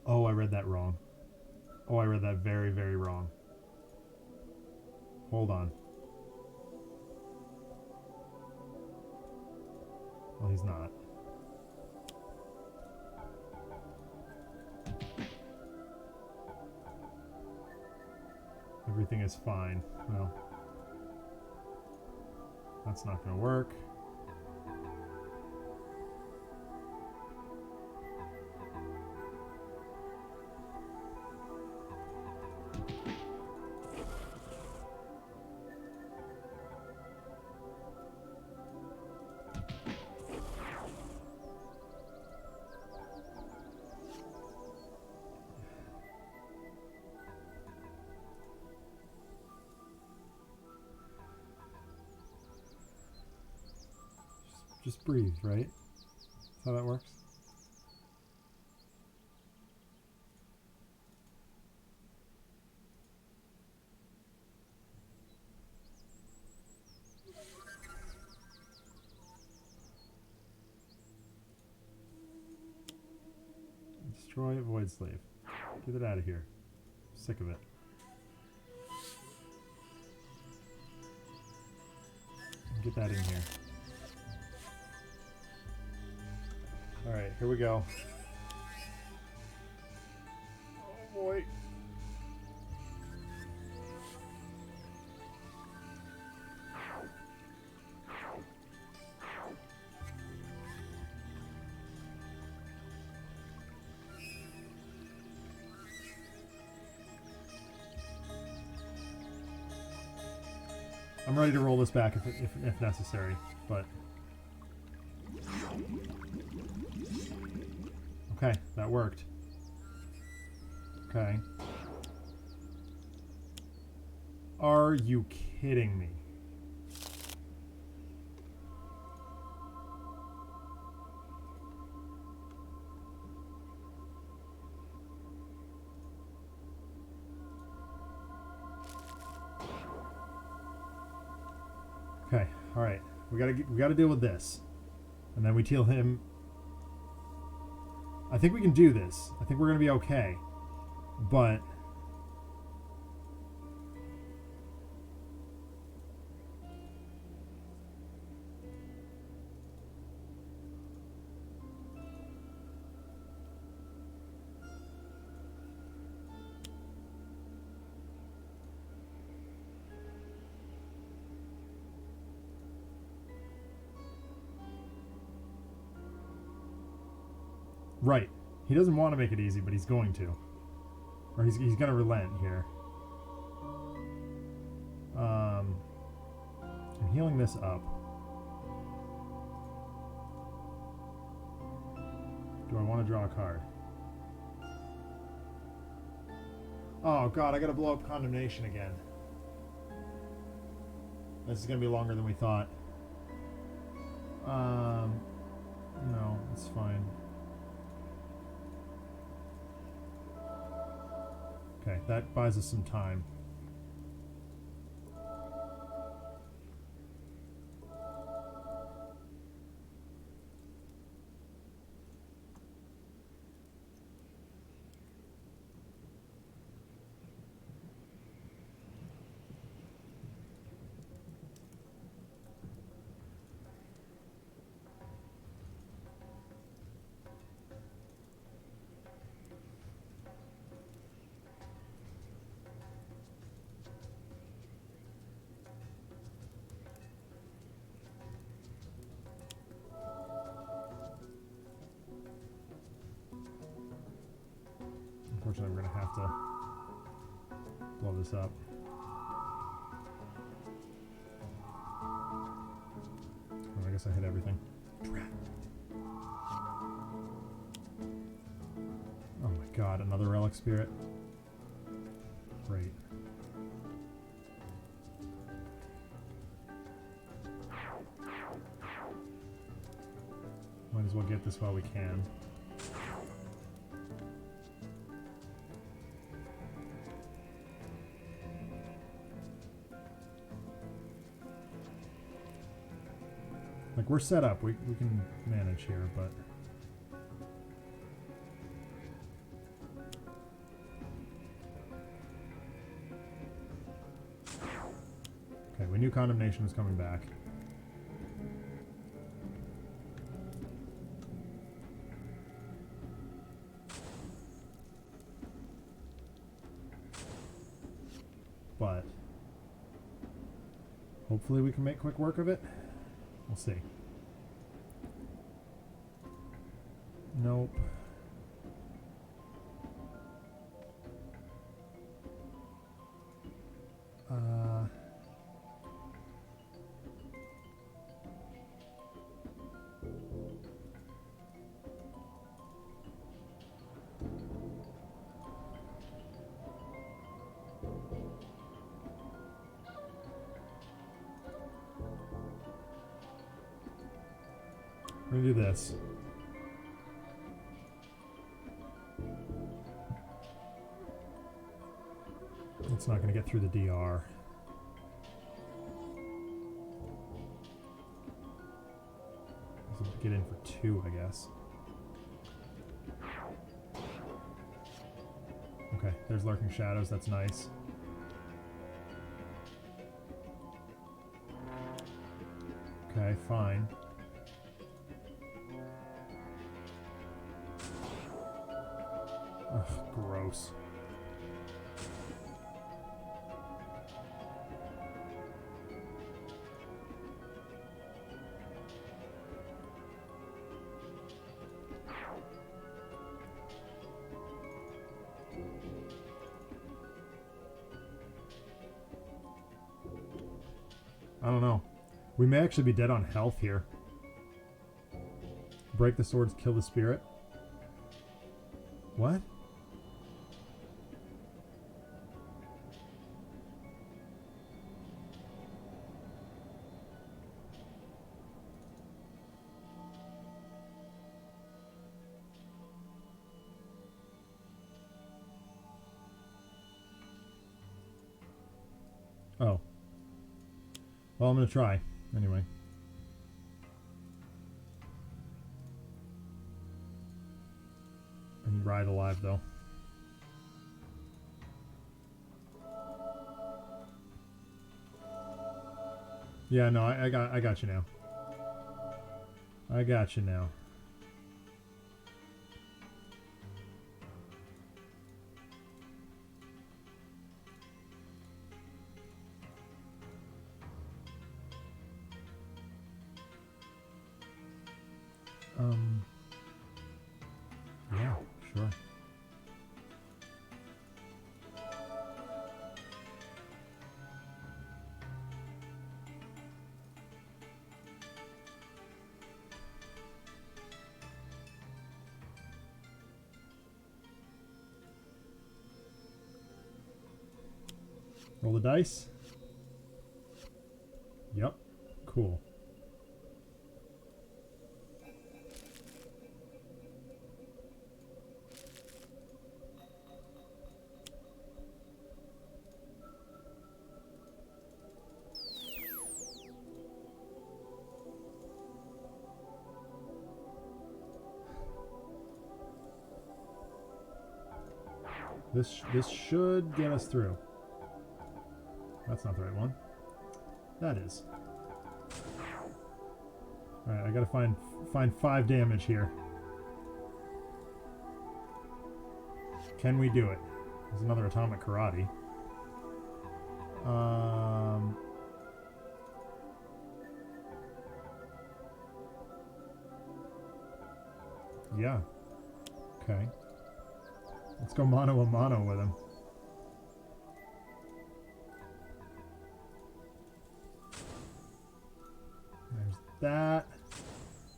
Oh, I read that wrong. Oh, I read that very, very wrong. Hold on. Well, he's not. Everything is fine. Well, that's not going to work. Just breathe, right? That's how that works. Destroy Void Slave. Get it out of here. I'm sick of it. Get that in here. Alright, here we go. Oh boy. I'm ready to roll this back if necessary, but... Okay, that worked. Okay. Are you kidding me? Okay, all right. We gotta deal with this, and then we teal him. I think we can do this. I think we're gonna be okay, but right. He doesn't want to make it easy, but he's going to. Or he's going to relent here. I'm healing this up. Do I want to draw a card? Oh god, I gotta blow up Condemnation again. This is gonna be longer than we thought. No, it's fine. Okay, that buys us some time. Unfortunately, we're going to have to blow this up. guess I hit everything. Drat. Oh my god, another Relic Spirit. Great. Might as well get this while we can. Like, we're set up. We can manage here, but... Okay, we knew Condemnation was coming back. But... hopefully we can make quick work of it. We'll see. Nope. We're gonna do this. It's not gonna get through the DR. So get in for 2, I guess. Okay, there's Lurking Shadows, that's nice. Okay, fine. Ugh, gross. I don't know. We may actually be dead on health here. Break the swords, kill the spirit. What? Oh. Well, I'm going to try. Anyway. I need Writhe alive, though. Yeah, no, I got you now. I got you now. Yeah, sure. Roll the dice. Yep. Cool. This should get us through. That's not the right one. That is. Alright, I gotta find 5 damage here. Can we do it? There's another Atomic Karate. Yeah. Okay. Let's go mano a mano with him. that.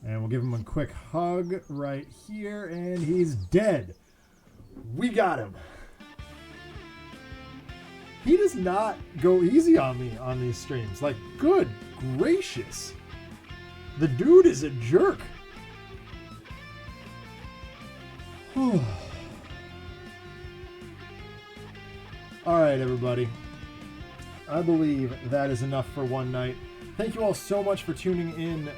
And we'll give him a quick hug right here, and he's dead. We got him. He does not go easy on me on these streams. Like, good gracious. The dude is a jerk. All right, everybody. I believe that is enough for one night. Thank you all so much for tuning in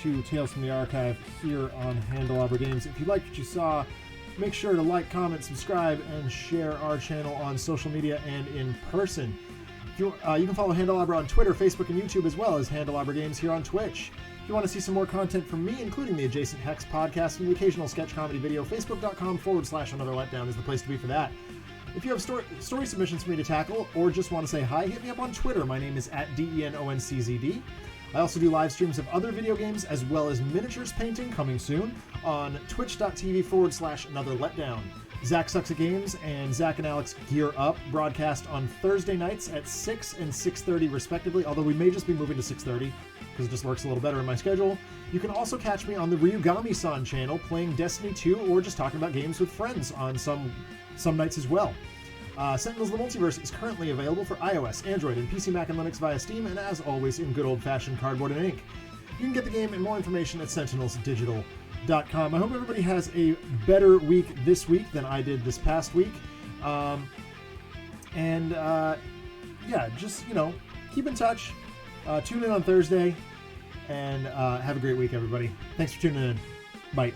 to Tales from the Archive here on Handelabra Games. If you liked what you saw, make sure to like, comment, subscribe, and share our channel on social media and in person. You can follow Handelabra on Twitter, Facebook, and YouTube, as well as Handelabra Games here on Twitch. If you want to see some more content from me, including the Adjacent Hex podcast and the occasional sketch comedy video, facebook.com/Another Letdown is the place to be for that. If you have story submissions for me to tackle, or just want to say hi, hit me up on Twitter. My name is @DENONCZD. I also do live streams of other video games, as well as miniatures painting coming soon on twitch.tv/Another Letdown. Zach Sucks at Games and Zach and Alex Gear Up broadcast on Thursday nights at 6 and 6:30 respectively, although we may just be moving to 6:30 because it just works a little better in my schedule. You can also catch me on the Ryugami-san channel playing Destiny 2 or just talking about games with friends on some nights as well. Sentinels the Multiverse is currently available for iOS, Android, and PC, Mac, and Linux via Steam, and as always in good old-fashioned cardboard and ink. You can get the game and more information at sentinelsdigital.com. I hope everybody has a better week this week than I did this past week. Yeah, just, keep in touch. Tune in on Thursday, and have a great week, everybody. Thanks for tuning in. Bye.